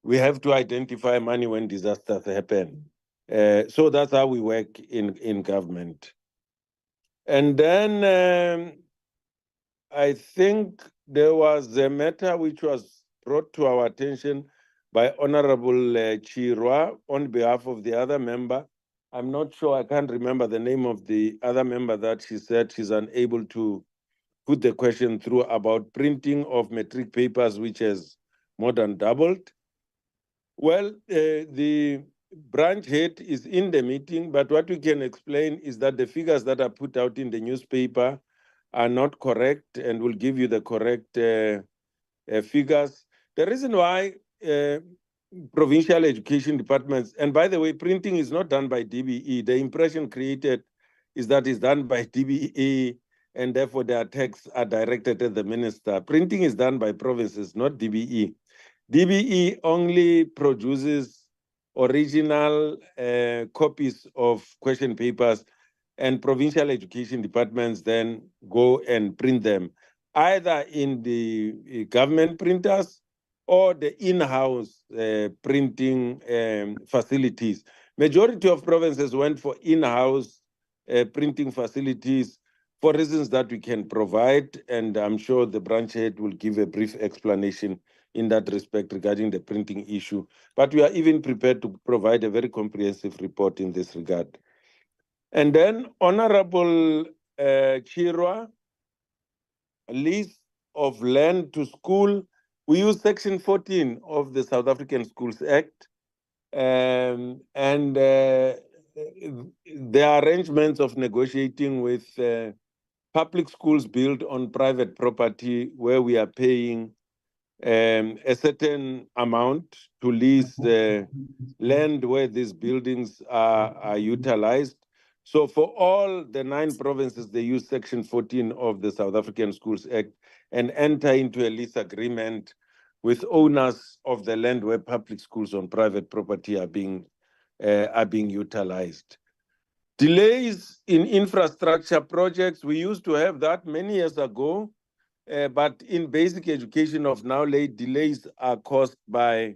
We have to identify money when disasters happen. So that's how we work in government. And then I think there was a matter which was brought to our attention by Honorable Chirwa on behalf of the other member. I'm not sure, I can't remember the name of the other member that she said she's unable to put the question through about printing of matric papers, which has more than doubled. Well, the branch head is in the meeting, but what we can explain is that the figures that are put out in the newspaper are not correct, and we'll give you the correct figures. The reason why provincial education departments, and by the way, printing is not done by DBE. The impression created is that it's done by DBE, and therefore the attacks are directed at the minister. Printing is done by provinces, not DBE. DBE only produces original copies of question papers, and provincial education departments then go and print them, either in the government printers or the in-house printing facilities. Majority of provinces went for in-house printing facilities for reasons that we can provide, and I'm sure the branch head will give a brief explanation in that respect regarding the printing issue. But we are even prepared to provide a very comprehensive report in this regard. And then Honorable Chirwa, lease of land to school, we use Section 14 of the South African Schools Act, and the arrangements of negotiating with public schools built on private property where we are paying a certain amount to lease the land where these buildings are utilized. So for all the 9 provinces, they use Section 14 of the South African Schools Act and enter into a lease agreement with owners of the land where public schools on private property are being utilized. Delays in infrastructure projects, we used to have that many years ago, but in basic education of now, late delays are caused by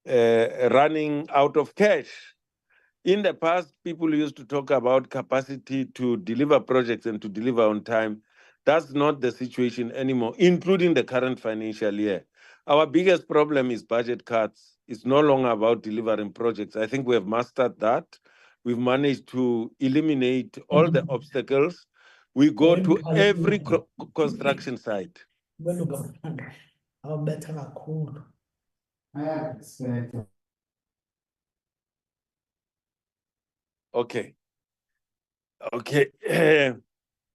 running out of cash. In the past, people used to talk about capacity to deliver projects and to deliver on time. That's not the situation anymore, including the current financial year. Our biggest problem is budget cuts. It's no longer about delivering projects. I think we have mastered that. We've managed to eliminate all the obstacles. We go to every construction site. Okay.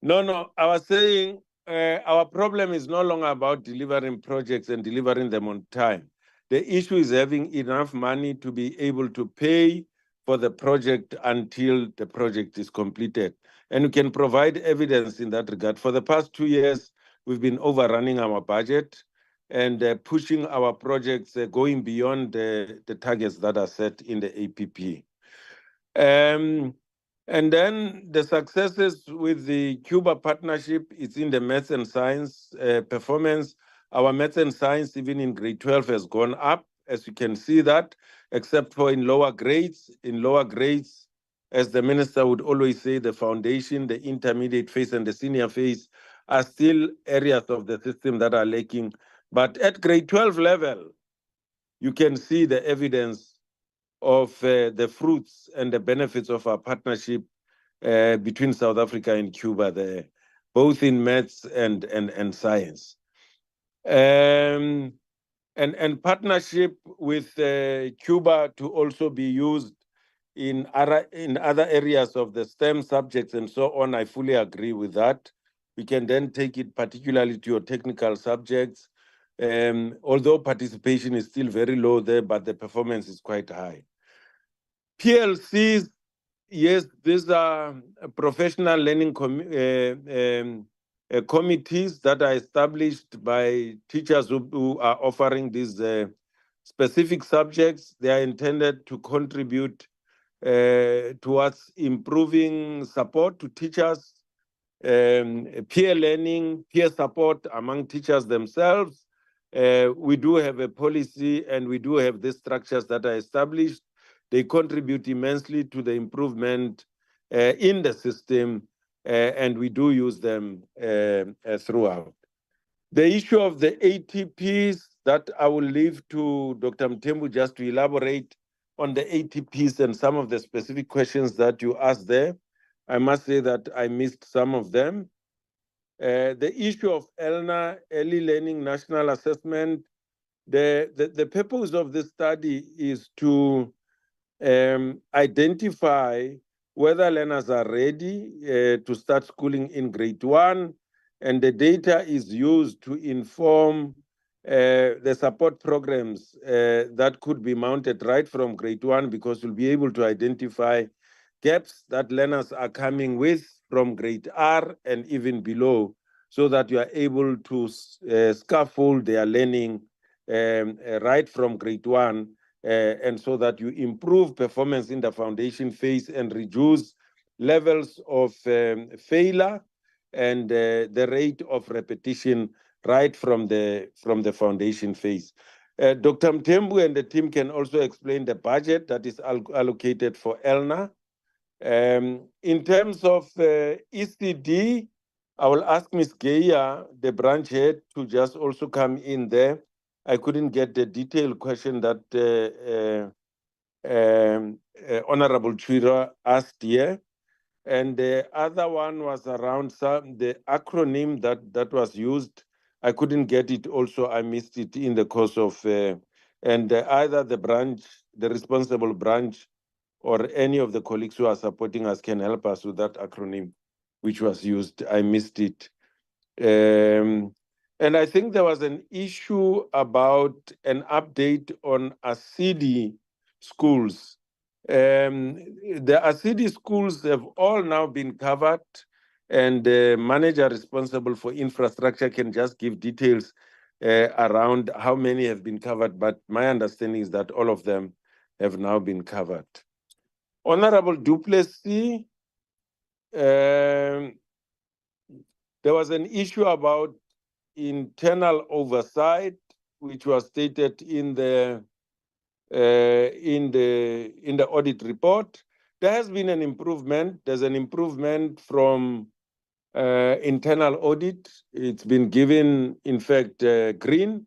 No, I was saying our problem is no longer about delivering projects and delivering them on time. The issue is having enough money to be able to pay for the project until the project is completed. And we can provide evidence in that regard. For the past 2 years, we've been overrunning our budget and pushing our projects, going beyond the targets that are set in the APP. And then the successes with the Cuba partnership is in the maths and science performance. Our maths and science, even in grade 12, has gone up, as you can see that, except for in lower grades. In lower grades, as the minister would always say, the foundation, the intermediate phase, and the senior phase are still areas of the system that are lacking. But at grade 12 level, you can see the evidence of the fruits and the benefits of our partnership between South Africa and Cuba there, both in maths and science. And partnership with Cuba to also be used in other areas of the STEM subjects and so on, I fully agree with that. We can then take it particularly to your technical subjects, although participation is still very low there, but the performance is quite high. PLCs, yes, these are professional learning committees that are established by teachers who are offering these specific subjects. They are intended to contribute towards improving support to teachers, peer learning, peer support among teachers themselves. We do have a policy and we do have these structures that are established. They contribute immensely to the improvement in the system, and we do use them throughout. The issue of the ATPs, that I will leave to Dr. Mthembu just to elaborate on the ATPs and some of the specific questions that you asked there. I must say that I missed some of them. The issue of ELNA, Early Learning National Assessment, the purpose of this study is to identify whether learners are ready to start schooling in grade 1, and the data is used to inform the support programs that could be mounted right from grade 1, because we'll be able to identify gaps that learners are coming with from grade R and even below, so that you are able to scaffold their learning right from grade 1, and so that you improve performance in the foundation phase and reduce levels of failure and the rate of repetition right from the foundation phase. Dr. Mthembu and the team can also explain the budget that is allocated for ELNA. In terms of ECD, I will ask Ms. Geya, the branch head, to just also come in there. I couldn't get the detailed question that Honorable Chira asked here. And the other one was around the acronym that was used. I couldn't get it also. I missed it in the course of, and either the branch, the responsible branch, or any of the colleagues who are supporting us can help us with that acronym, which was used. I missed it. And I think there was an issue about an update on ASIDI schools. The ASIDI schools have all now been covered, and the manager responsible for infrastructure can just give details around how many have been covered, but my understanding is that all of them have now been covered. Honorable du Plessis, there was an issue about internal oversight, which was stated in the audit report. There has been an improvement. There's an improvement from internal audit. It's been given, in fact, green.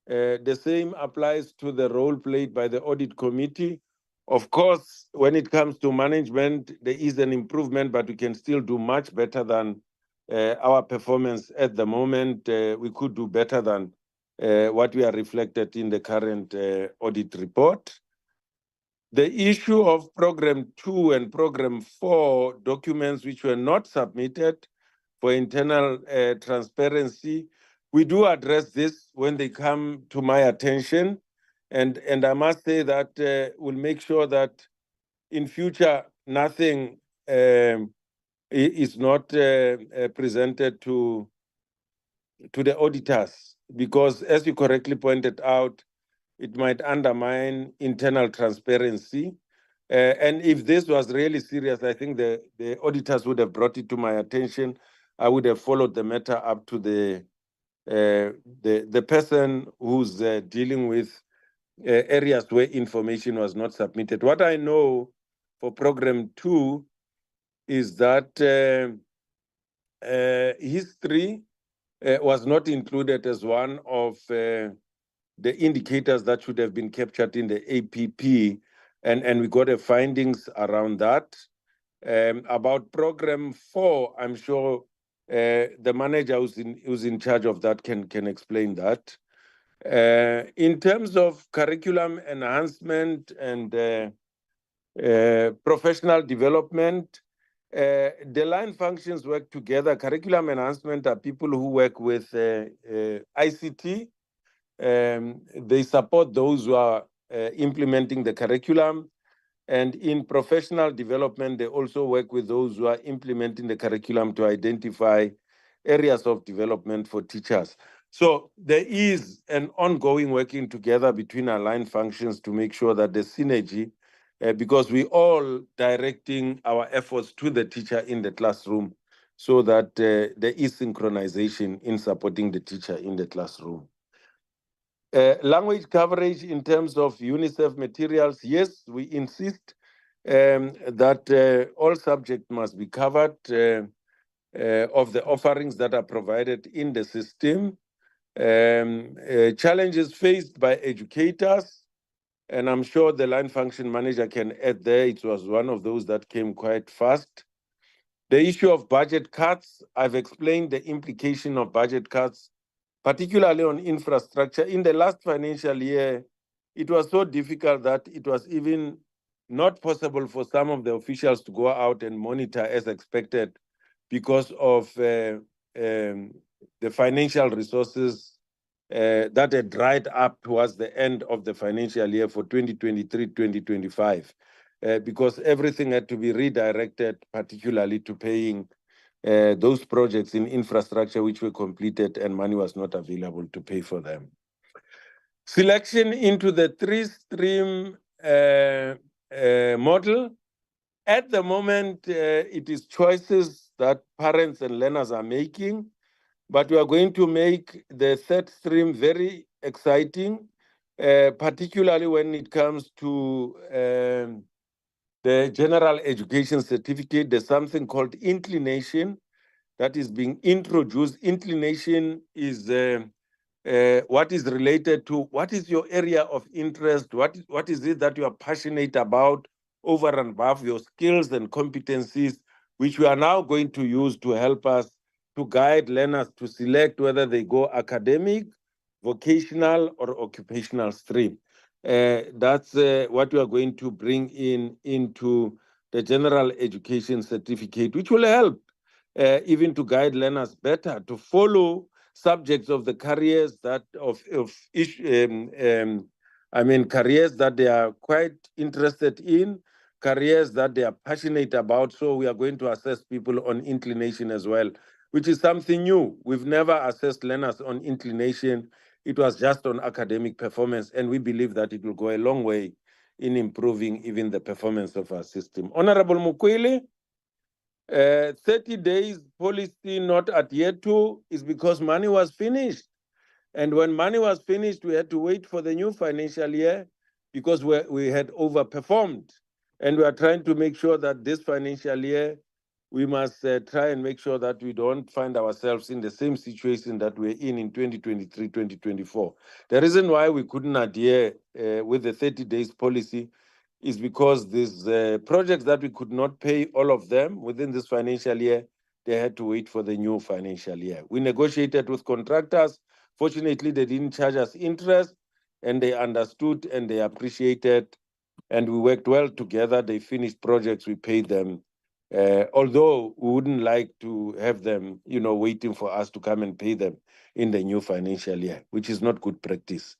The same applies to the role played by the audit committee. Of course, when it comes to management, there is an improvement, but we can still do much better than our performance at the moment. We could do better than what we are reflected in the current audit report. The issue of Program 2 and Program 4 documents which were not submitted for internal transparency, we do address this when they come to my attention. And I must say that we'll make sure that in future, nothing is not presented to the auditors, because as you correctly pointed out, it might undermine internal transparency. And if this was really serious, I think the auditors would have brought it to my attention. I would have followed the matter up to the person who's dealing with areas where information was not submitted. What I know for Program 2 is that history was not included as one of the indicators that should have been captured in the APP, and we got the findings around that. About Program 4, I'm sure the manager who's in charge of that can explain that. In terms of curriculum enhancement and professional development, the line functions work together. Curriculum enhancement are people who work with ICT. They support those who are implementing the curriculum. And in professional development, they also work with those who are implementing the curriculum to identify areas of development for teachers. So there is an ongoing working together between our line functions to make sure that the synergy, because we all directing our efforts to the teacher in the classroom, so that there is synchronization in supporting the teacher in the classroom. Language coverage in terms of UNICEF materials, yes, we insist that all subjects must be covered of the offerings that are provided in the system. Challenges faced by educators, and I'm sure the line function manager can add there, it was one of those that came quite fast. The issue of budget cuts, I've explained the implication of budget cuts, particularly on infrastructure. In the last financial year, it was so difficult that it was even not possible for some of the officials to go out and monitor as expected because of the financial resources that had dried up towards the end of the financial year for 2023-2025, because everything had to be redirected, particularly to paying those projects in infrastructure which were completed and money was not available to pay for them. Selection into the three-stream model. At the moment, it is choices that parents and learners are making, but we are going to make the third stream very exciting, particularly when it comes to the general education certificate. There's something called inclination that is being introduced. Inclination is what is related to what is your area of interest, what is it that you are passionate about over and above your skills and competencies, which we are now going to use to help us to guide learners to select whether they go academic, vocational, or occupational stream. That's what we are going to bring into the general education certificate, which will help even to guide learners better to follow subjects of the careers that careers that they are quite interested in, careers that they are passionate about. So we are going to assess people on inclination as well, which is something new. We've never assessed learners on inclination. It was just on academic performance, and we believe that it will go a long way in improving even the performance of our system. Honorable Mukwele, 30 days policy not adhered to is because money was finished. And when money was finished, we had to wait for the new financial year because we had overperformed. And we are trying to make sure that this financial year, we must try and make sure that we don't find ourselves in the same situation that we're in 2023, 2024. The reason why we couldn't adhere with the 30 days policy is because these projects that we could not pay all of them within this financial year, they had to wait for the new financial year. We negotiated with contractors. Fortunately, they didn't charge us interest, and they understood and they appreciated, and we worked well together. They finished projects, we paid them. Although we wouldn't like to have them, waiting for us to come and pay them in the new financial year, which is not good practice.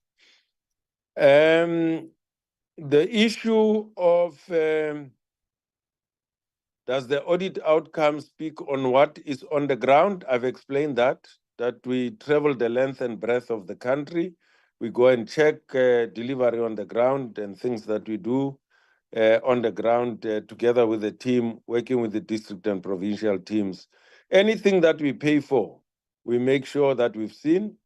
The issue of does the audit outcome speak on what is on the ground? I've explained that we travel the length and breadth of the country. We go and check delivery on the ground and things that we do on the ground together with the team, working with the district and provincial teams. Anything that we pay for, we make sure that we've seen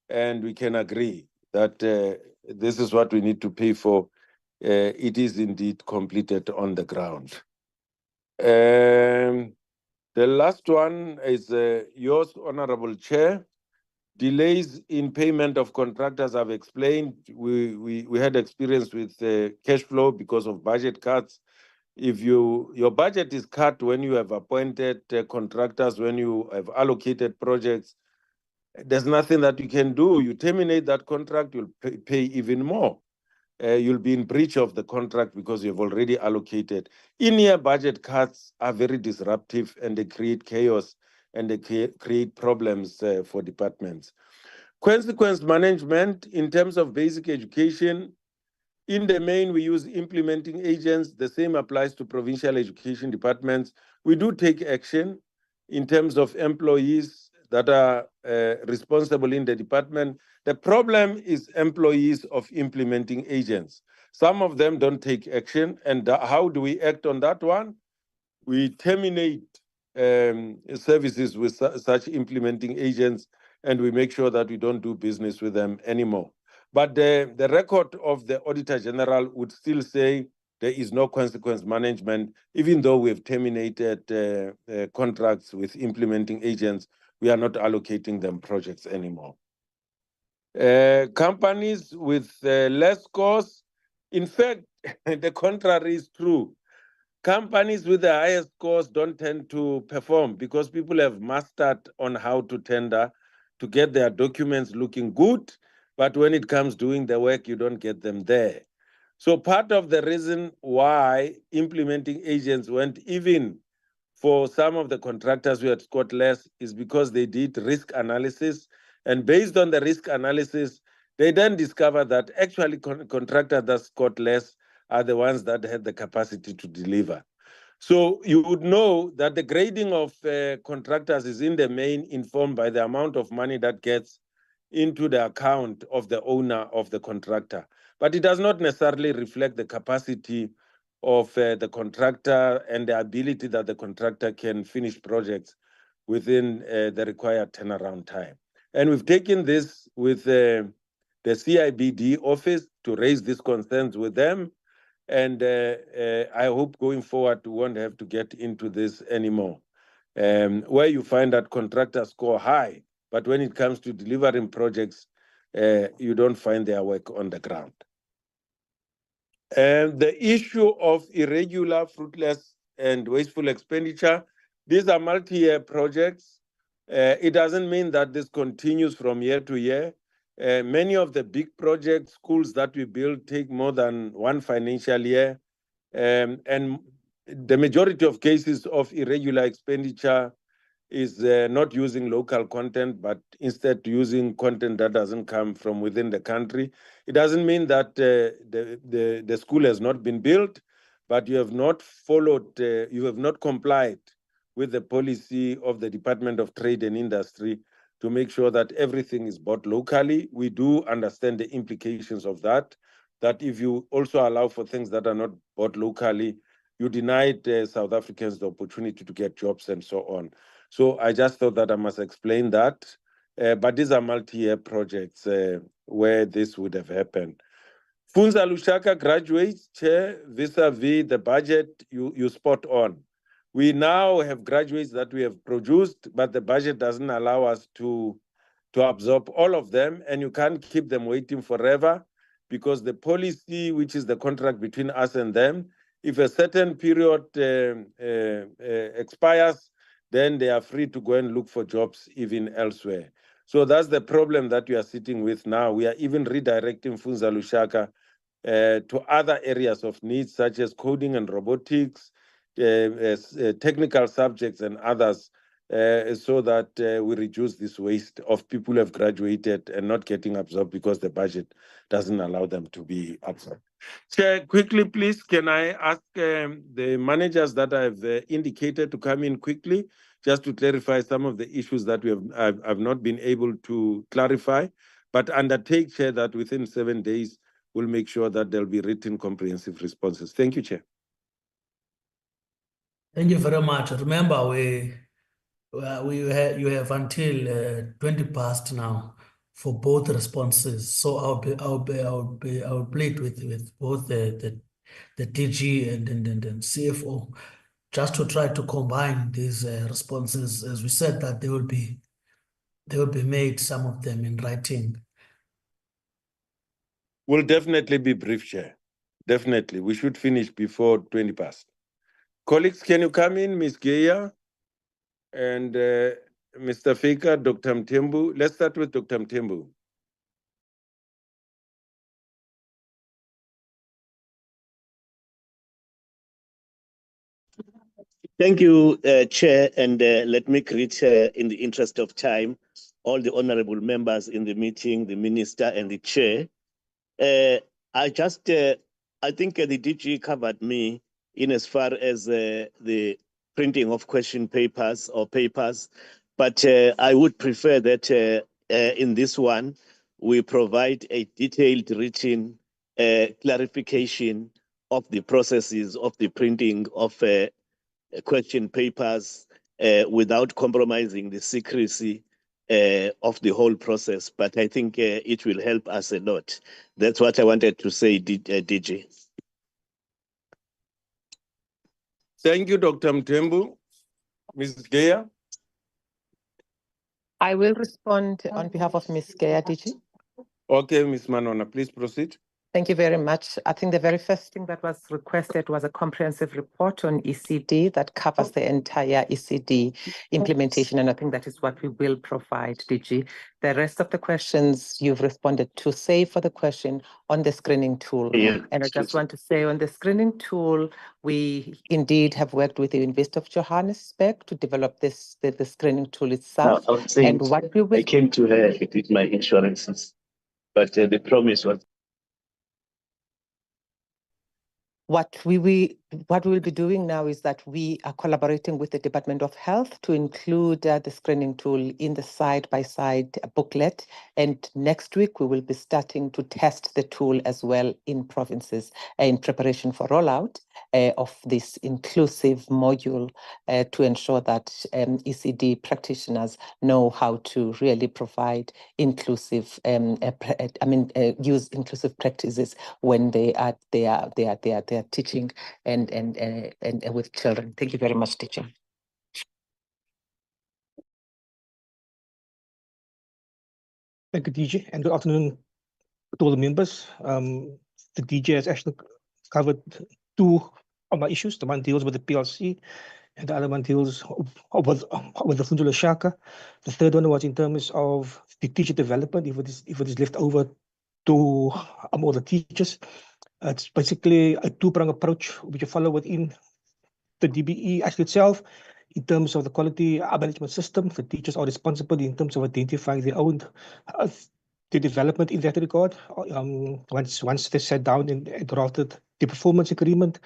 and we can agree that this is what we need to pay for. It is indeed completed on the ground. The last one is yours, Honorable Chair. Delays in payment of contractors, I've explained. We had experience with cash flow because of budget cuts. If your budget is cut when you have appointed contractors, when you have allocated projects, there's nothing that you can do. You terminate that contract, you'll pay even more. You'll be in breach of the contract because you've already allocated. In-year budget cuts are very disruptive and they create chaos and they create problems for departments. Consequence management in terms of basic education, in the main, we use implementing agents. The same applies to provincial education departments. We do take action in terms of employees that are responsible in the department. The problem is employees of implementing agents. Some of them don't take action. And how do we act on that one? We terminate services with such implementing agents, and we make sure that we don't do business with them anymore. But the record of the Auditor General would still say there is no consequence management, even though we've terminated contracts with implementing agents. We are not allocating them projects anymore. Companies with less scores, in fact, the contrary is true. Companies with the highest scores don't tend to perform because people have mastered on how to tender to get their documents looking good, but when it comes doing the work, you don't get them there. So part of the reason why implementing agents went even for some of the contractors who had scored less is because they did risk analysis, and based on the risk analysis, they then discovered that actually contractors that scored less are the ones that had the capacity to deliver. So you would know that the grading of contractors is in the main informed by the amount of money that gets into the account of the owner of the contractor. But it does not necessarily reflect the capacity of the contractor and the ability that the contractor can finish projects within the required turnaround time. And we've taken this with the CIBD office to raise these concerns with them. And I hope going forward, we won't have to get into this anymore. Where you find that contractors score high, but when it comes to delivering projects, you don't find their work on the ground. And the issue of irregular, fruitless, and wasteful expenditure, these are multi-year projects. It doesn't mean that this continues from year to year. Many of the big projects, schools that we build take more than one financial year. And the majority of cases of irregular expenditure is not using local content, but instead using content that doesn't come from within the country. It doesn't mean that the school has not been built, but you have not followed, you have not complied with the policy of the Department of Trade and Industry to make sure that everything is bought locally. We do understand the implications of that if you also allow for things that are not bought locally, you denied South Africans the opportunity to get jobs and so on. So I just thought that I must explain that. But these are multi-year projects where this would have happened. Funza Lushaka graduates, Chair, vis-a-vis the budget, you spot on. We now have graduates that we have produced, but the budget doesn't allow us to absorb all of them, and you can't keep them waiting forever because the policy, which is the contract between us and them, if a certain period expires, then they are free to go and look for jobs even elsewhere. So that's the problem that we are sitting with now. We are even redirecting Funza Lushaka to other areas of needs, such as coding and robotics, technical subjects and others, so that we reduce this waste of people who have graduated and not getting absorbed because the budget doesn't allow them to be absorbed. Chair, quickly, please, can I ask the managers that I've indicated to come in quickly, just to clarify some of the issues that I've not been able to clarify, but undertake, Chair, that within 7 days, we'll make sure that there'll be written comprehensive responses. Thank you, Chair. Thank you very much. Remember, you have until 20 past now for both responses. So I'll plead with both the DG and CFO just to try to combine these responses. As we said, that they will be made, some of them in writing. Will definitely be brief, Chair. Definitely. We should finish before 20 past. Colleagues, can you come in, Ms. Geya and Mr. Faker, Dr. Mthembu? Let's start with Dr. Mthembu. Thank you, Chair, and let me greet, in the interest of time, all the honorable members in the meeting, the Minister and the Chair. I think the DG covered me in as far as the printing of question papers or papers. But I would prefer that in this one, we provide a detailed written clarification of the processes of the printing of question papers without compromising the secrecy of the whole process. But I think it will help us a lot. That's what I wanted to say, DG. Thank you, Dr. Mthembu. Ms. Gaya? I will respond on behalf of Ms. Gaya, DG. Okay, Ms. Manona, please proceed. Thank you very much. I think the very first thing that was requested was a comprehensive report on ECD that covers the entire ECD implementation, and I think that is what we will provide, DG. The rest of the questions you've responded to, save for the question on the screening tool. Yeah. And I just want to say on the screening tool, we indeed have worked with the University of Johannesburg to develop this the screening tool itself. I was saying, and what we will I came to her with my insurances, but the promise was what we will be doing now is that we are collaborating with the Department of Health to include the screening tool in the side-by-side booklet. And next week, we will be starting to test the tool as well in provinces in preparation for rollout of this inclusive module to ensure that ECD practitioners know how to really provide inclusive, use inclusive practices when they are teaching and with children. Thank you very much, teacher. Thank you, DG, and good afternoon to all the members. The DG has actually covered two of my issues. The one deals with the PLC, and the other one deals with the Fundula Shaka. The third one was in terms of the teacher development, if it is left over to all the teachers. It's basically a two-pronged approach which you follow within the DBE actually itself. In terms of the quality management system, the teachers are responsible in terms of identifying their own the development in that regard. Once they sat down and drafted the performance agreement,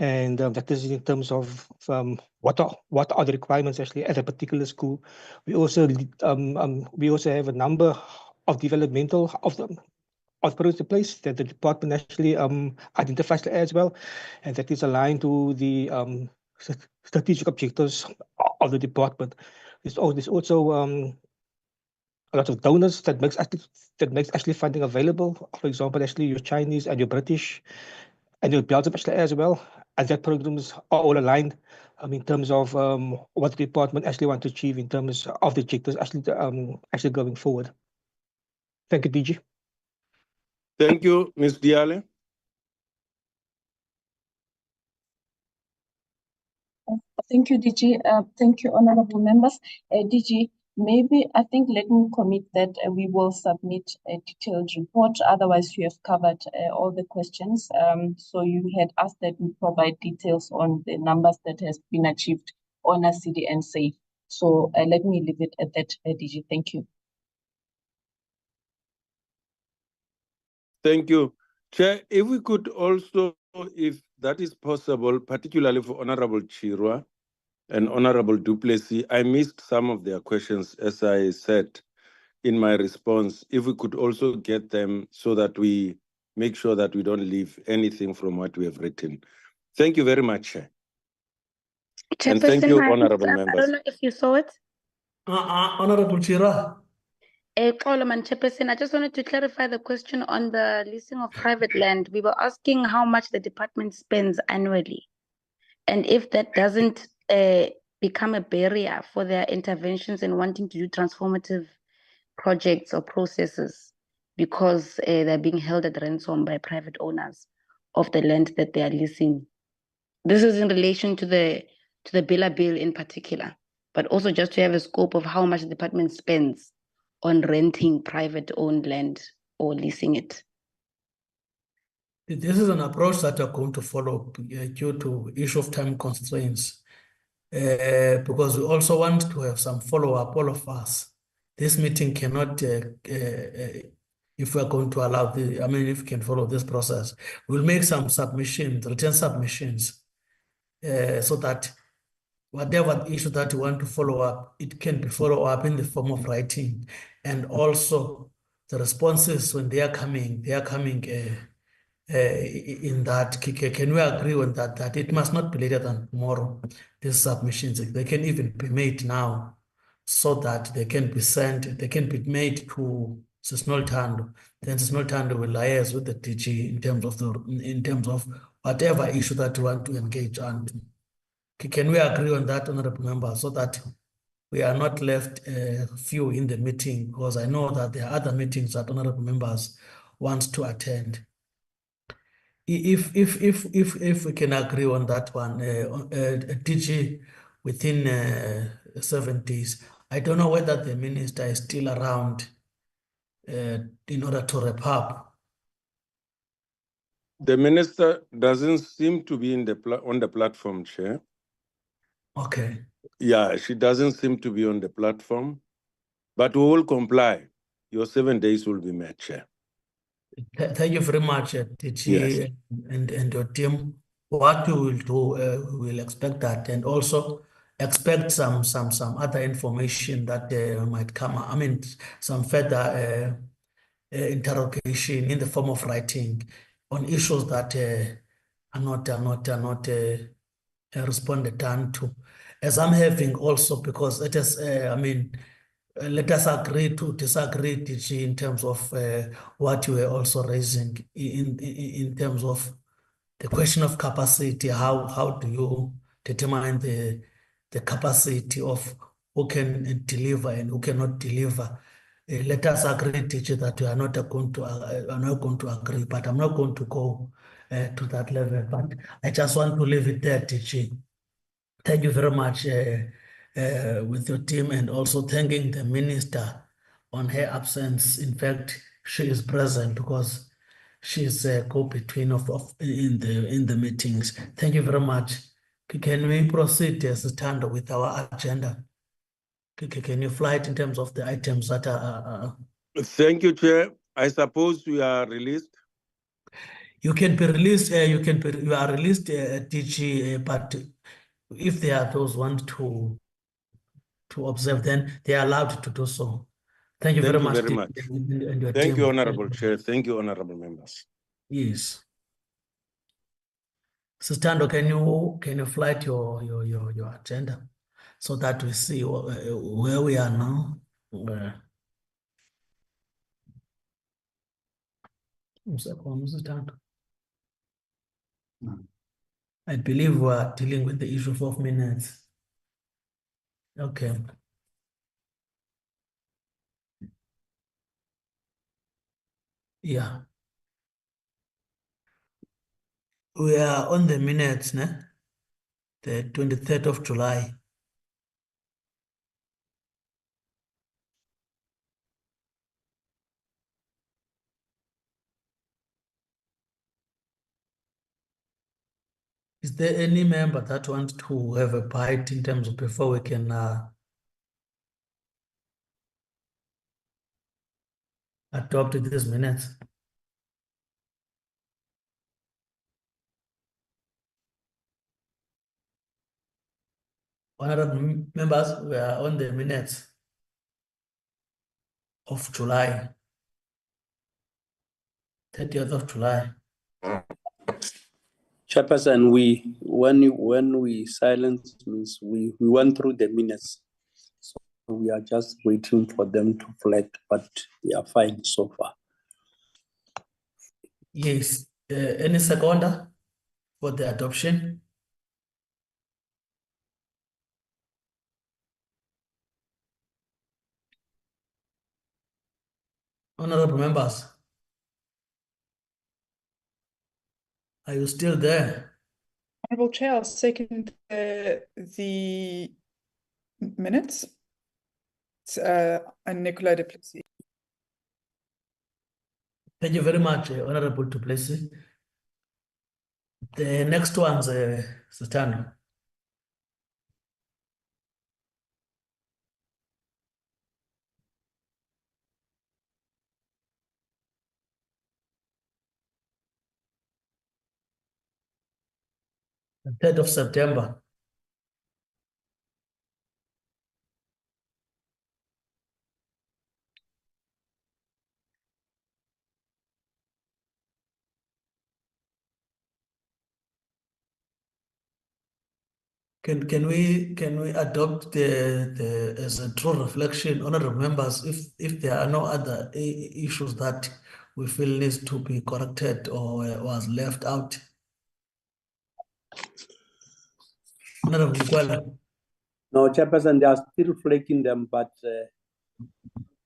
and that is in terms of what are the requirements actually at a particular school. We also have a number of developmental of the place that the department actually identifies as well, and that is aligned to the strategic objectives of the department. There's also a lot of donors that makes actually funding available. For example, actually your Chinese and your British and your Belgium actually as well, and that programs are all aligned in terms of what the department actually want to achieve in terms of the objectives actually going forward. Thank you, DG. Thank you, Ms. Diale. Thank you, DG. Thank you, honorable members. DG, maybe I think let me commit that we will submit a detailed report. Otherwise, you have covered all the questions. So you had asked that we provide details on the numbers that has been achieved on a CDN safe. So let me leave it at that, DG. Thank you. Thank you. Chair, if we could also, if that is possible, particularly for Honorable Chirwa and Honorable Duplessis, I missed some of their questions, as I said in my response. If we could also get them so that we make sure that we don't leave anything from what we have written. Thank you very much, Chair. And thank you, honorable members. I don't know if you saw it. Honorable Chirwa. Chairperson, I just wanted to clarify the question on the leasing of private land. We were asking how much the department spends annually, and if that doesn't become a barrier for their interventions in wanting to do transformative projects or processes, because they're being held at ransom by private owners of the land that they are leasing. This is in relation to the Billa bill in particular, but also just to have a scope of how much the department spends on renting private owned land or leasing it. This is an approach that we're going to follow due to issue of time constraints, because we also want to have some follow-up, all of us. This meeting cannot, if we're going to allow if we can follow this process, we'll make some submissions, written submissions, so that whatever issue that you want to follow up, it can be follow up in the form of writing. And also the responses when they are coming in that. Can we agree on that it must not be later than tomorrow? These submissions, they can even be made now so that they can be sent, they can be made to Sisnolthando. Then Sisnolthando will liaise with the DG in terms of whatever issue that you want to engage on. Can we agree on that, honorable member, so that we are not left few in the meeting, because I know that there are other meetings that honorable members want to attend. If we can agree on that one, DG within 7 days. I don't know whether the minister is still around in order to wrap up. The minister doesn't seem to be on the platform, Chair. Okay. Yeah, she doesn't seem to be on the platform, but we will comply. Your 7 days will be met, Chair. Thank you very much, DG, Yes. and your team. What we will do, we will expect that, and also expect some other information that might come. I mean, some further interrogation in the form of writing on issues that are not responded to. As I'm having also, because it is, I mean, let us agree to disagree, DG, in terms of what you were also raising in terms of the question of capacity. How do you determine the capacity of who can deliver and who cannot deliver? Let us agree, DG, that we are not going to agree, but I'm not going to go to that level. But I just want to leave it there, DG. Thank you very much with your team, and also thanking the minister on her absence. In fact, she is present because she is a go-between in the meetings. Thank you very much. Can we proceed as a standard with our agenda? Can you fly it in terms of the items that are? Thank you, Chair. I suppose we are released. You can be released. You are released, DG. But if there are those want to observe, then they are allowed to do so. Thank you very much. And your Thank team. you, Honorable Chair. Thank you, honorable members. Yes. Sistando, can you flight your agenda so that we see where we are now? I believe we are dealing with the issue of minutes. Okay. Yeah. We are on the minutes, né? The 23rd of July. Is there any member that wants to have a bite in terms of before we can adopt these minutes? Honorable members, we are on the minutes of July, 30th of July. Chairperson, when we silence means we went through the minutes. So we are just waiting for them to flag, but we are fine so far. Yes. Any seconder for the adoption? Honorable members, are you still there? Honorable Chair, I'll second the minutes. And Nicola du Plessis. Thank you very much, Honorable du Plessis. The next one's Sitano. The 3rd of September. Can we adopt the as a true reflection, honorable members, if there are no other issues that we feel needs to be corrected or was left out? Honorable Mkwala. No, Chairperson, they are still flagging them, but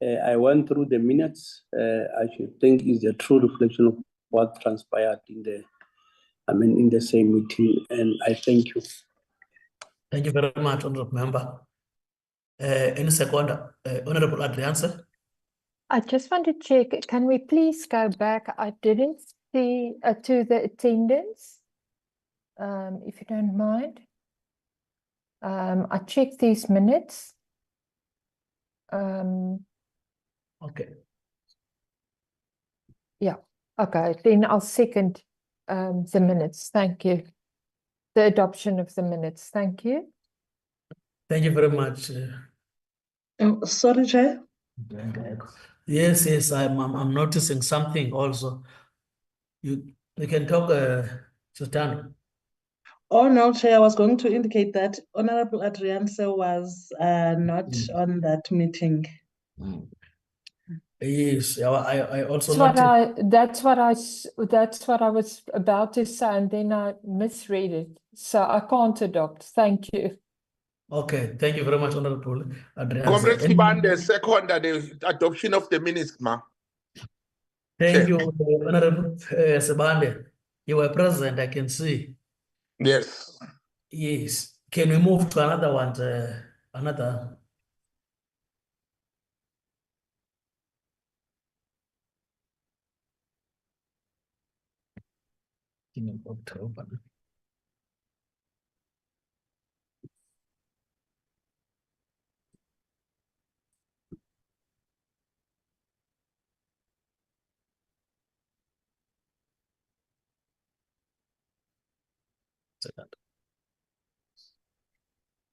I went through the minutes. I should think is a true reflection of what transpired in the same meeting, and I thank you. Thank you very much, honorable member. Any second, honorable Adrianse? I just want to check, can we please go back? I didn't see to the attendance, if you don't mind. I checked these minutes. Okay. Yeah, okay, then I'll second the minutes. Thank you. The adoption of the minutes. Thank you. Thank you very much. Sorry, Chair. Yes, I'm noticing something also. You can talk, Sultan. Oh no, Chair, I was going to indicate that Honorable Adrianse was not on that meeting. Yes, I also That's what I was about to say, and then I misread it. So I can't adopt. Thank you. Okay, thank you very much, Honorable Adrianse. Comrade Sibande, second the adoption of the minutes, ma. Thank you, Honorable Sibande. You were present, I can see. Yes. Yes. Can we move to another one? Another. In October.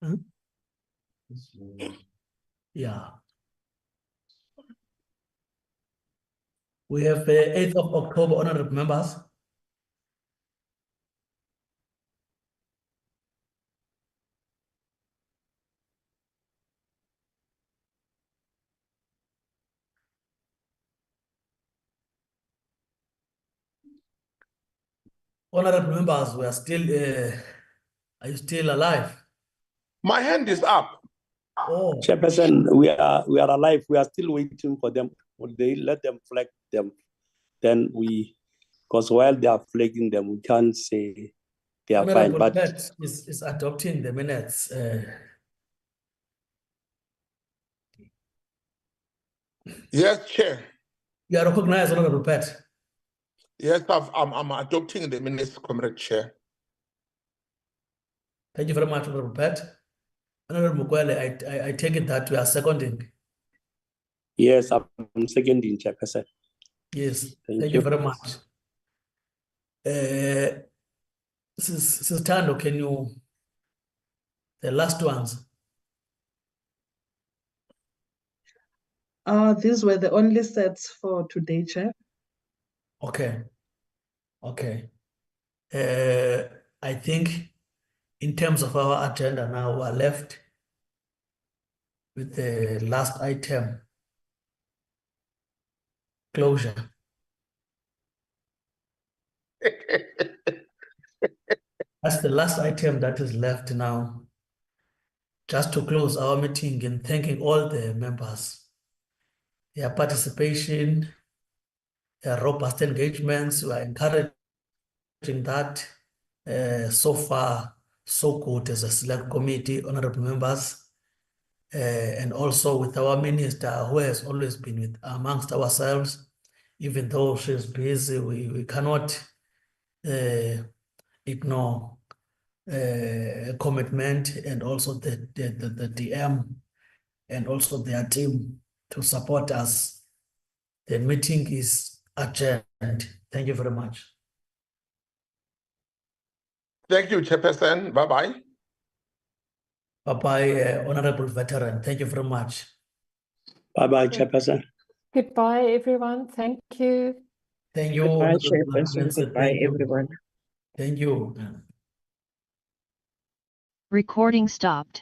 Hmm? Yeah. We have 8th of October, honorable members. Honorable members, we are still, are you still alive? My hand is up. Oh. Chairperson, we are alive. We are still waiting for them. Will they let them flag them? Then because while they are flagging them, we can't say they are fine. Honorable But Pett is adopting the minutes. Yes, Chair. You are recognized, Honorable Pett. Yes, I'm adopting the minutes, Comrade Chair. Thank you very much, Honorable Pett. Honorable Mukwele, I take it that we are seconding. yes, I'm seconding, Chairperson. Yes, Thank thank you. you very much. Sister Tando, can you, the last ones? These were the only sets for today, Chair. Okay. Okay. I think in terms of our agenda now, we're left with the last item, closure. That's the last item that is left now. Just to close our meeting and thanking all the members, their participation, their robust engagements. We are encouraging that so far, so good as a select committee, honorable members, and also with our minister who has always been with amongst ourselves, even though she's busy, we cannot ignore commitment and also the DM and also their team to support us. The meeting is adjourned. Thank you very much. Thank you, Chairperson. Bye-bye. Bye-bye, honorable veteran. Thank you very much. Bye-bye, Chairperson. Goodbye, everyone. Thank you. Thank you. Goodbye, Honorable Chairperson. Adrianse. Goodbye, Thank you. everyone. Thank you. Recording stopped.